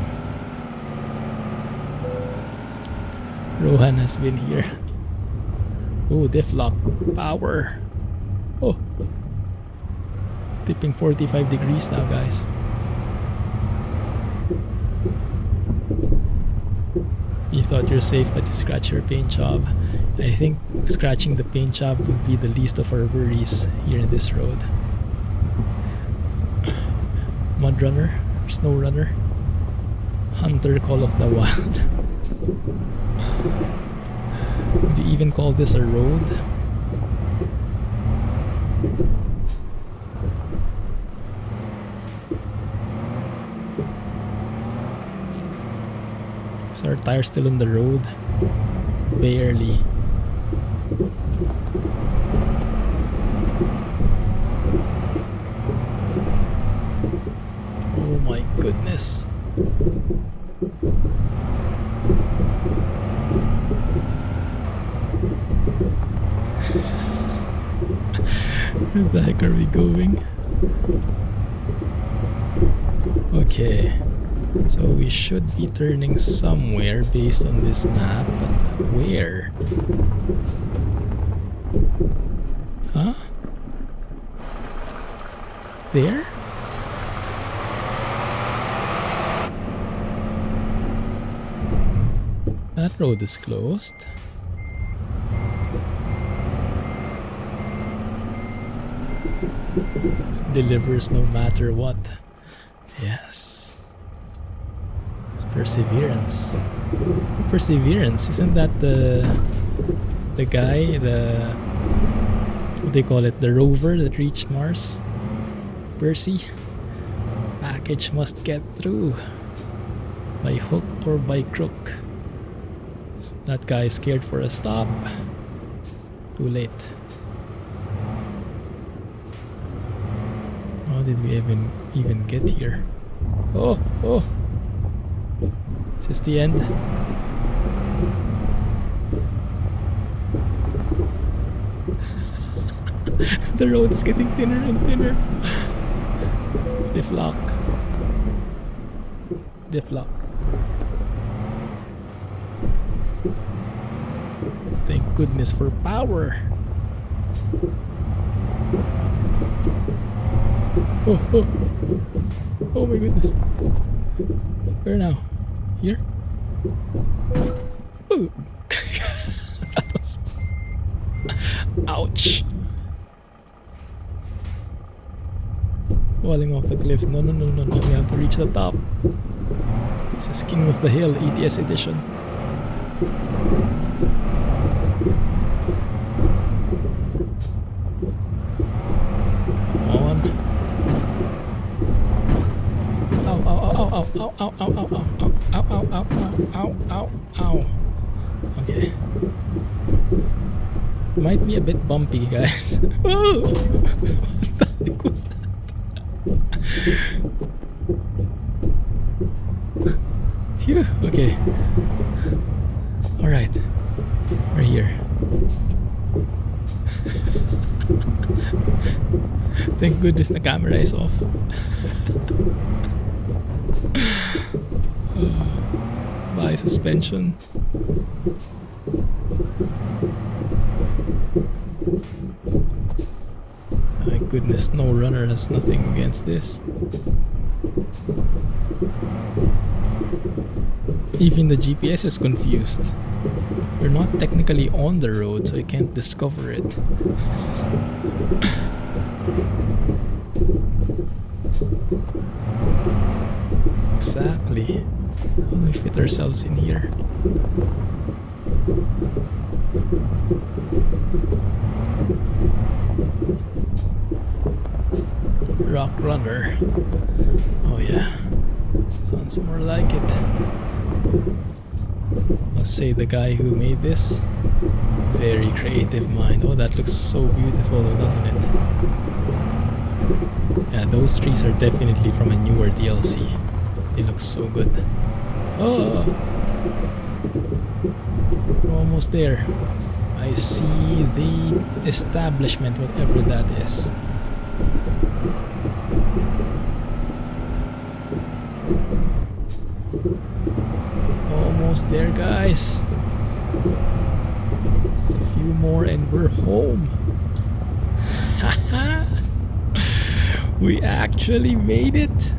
Rohan has been here. Oh, diff lock power. Oh, tipping 45 degrees now, guys. You thought you're safe, but you scratch your paint job. I think scratching the paint job would be the least of our worries here in this road. Mud runner, snow runner, hunter, call of the wild. Would you even call this a road? Is our tire still on the road? Barely. Oh my goodness. Where the heck are we going? Okay, so we should be turning somewhere based on this map, but where? Huh? There? That road is closed. Delivers no matter what. Yes. It's perseverance. Perseverance, isn't that the guy, what do they call it, the rover that reached Mars? Percy? package must get through. By hook or by crook. That guy is scared for a stop. Too late. How did we even get here? Oh, oh! Is this the end? The road's getting thinner and thinner. Diff lock. Diff lock. Thank goodness for power. Oh, oh. Oh my goodness. Where now? Here? Oh. That was... Ouch. Falling off the cliff. No, no, no, no, no. We have to reach the top. This is King of the Hill ETS edition. Come on. Ow, ow, ow, ow, ow, ow, ow, ow, ow, ow, ow, ow, ow, ow, ow. Okay. Might be a bit bumpy, guys. Oh! What the heck was that? Phew, okay. Alright. We're here. Thank goodness the camera is off. Bye, suspension. My goodness, no runner has nothing against this. Even the GPS is confused. You're not technically on the road, so you can't discover it. Exactly. How do we fit ourselves in here? Rock runner. Oh yeah. Sounds more like it. Must say the guy who made this, very creative mind. Oh, that looks so beautiful though, doesn't it? Yeah, those trees are definitely from a newer DLC. They look so good. Oh! We're almost there. I see the establishment, whatever that is. Almost there, guys. Just a few more and we're home. Haha! We actually made it.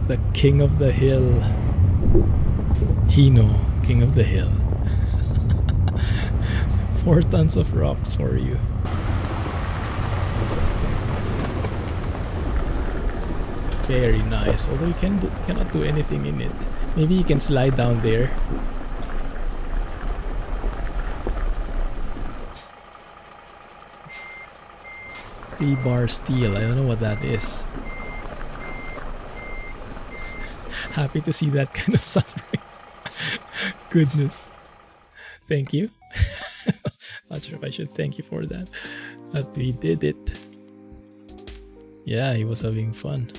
The King of the Hill. Hino, King of the Hill. 4 tons of rocks for you. Very nice. Although you cannot do anything in it. Maybe you can slide down there. Rebar steel. I don't know what that is. Happy to see that kind of suffering. Goodness. Thank you. Not sure if I should thank you for that. But we did it. Yeah, he was having fun.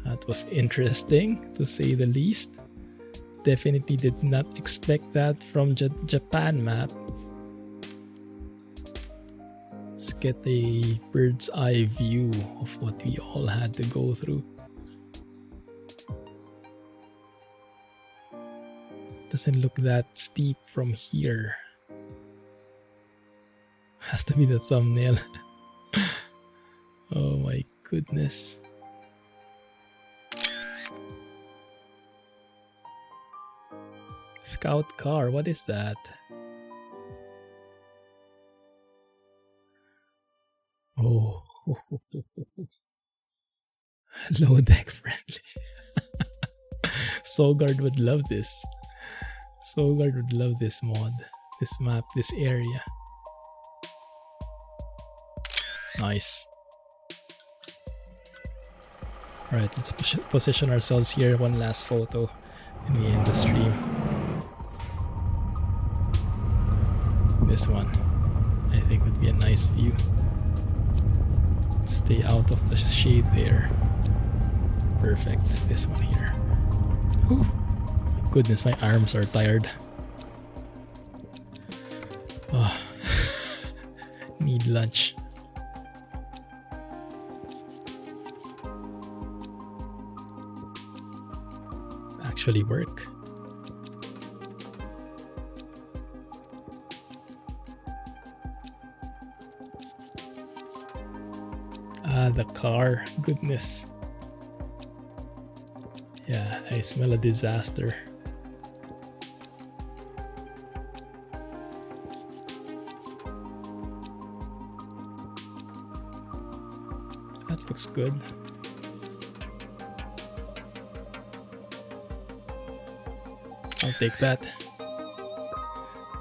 That was interesting, to say the least. Definitely did not expect that from Japan map. Let's get a bird's eye view of what we all had to go through. Doesn't look that steep from here. Has to be the thumbnail. Oh my goodness. Scout car, what is that? Oh, low deck friendly. Sogard would love this. Sogard would love this mod, this map, this area. Nice. Alright, let's position ourselves here. One last photo in the end of the stream. This one, I think, would be a nice view. Stay out of the shade there. Perfect. This one here. Whew. Goodness, my arms are tired. Oh. Need lunch. Actually work. Ah, the car. Goodness. Yeah, I smell a disaster. That looks good. I'll take that.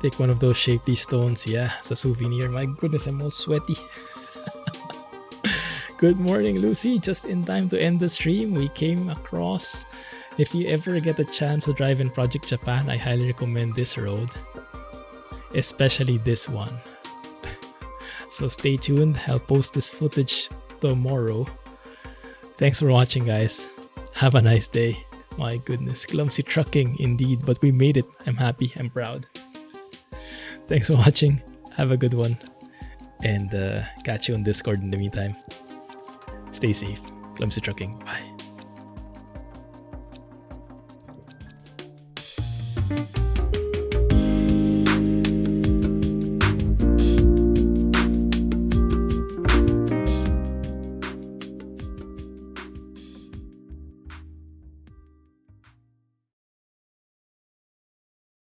Take one of those shapely stones, yeah, as a souvenir. My goodness, I'm all sweaty. Good morning, Lucy. Just in time to end the stream. We came across. If you ever get a chance to drive in Project Japan, I highly recommend this road. Especially this one. So stay tuned. I'll post this footage tomorrow. Thanks for watching, guys. Have a nice day. My goodness, clumsy trucking indeed, but we made it. I'm happy, I'm proud. Thanks for watching. Have a good one. And catch you on Discord in the meantime. Stay safe. Clumsy trucking. Bye.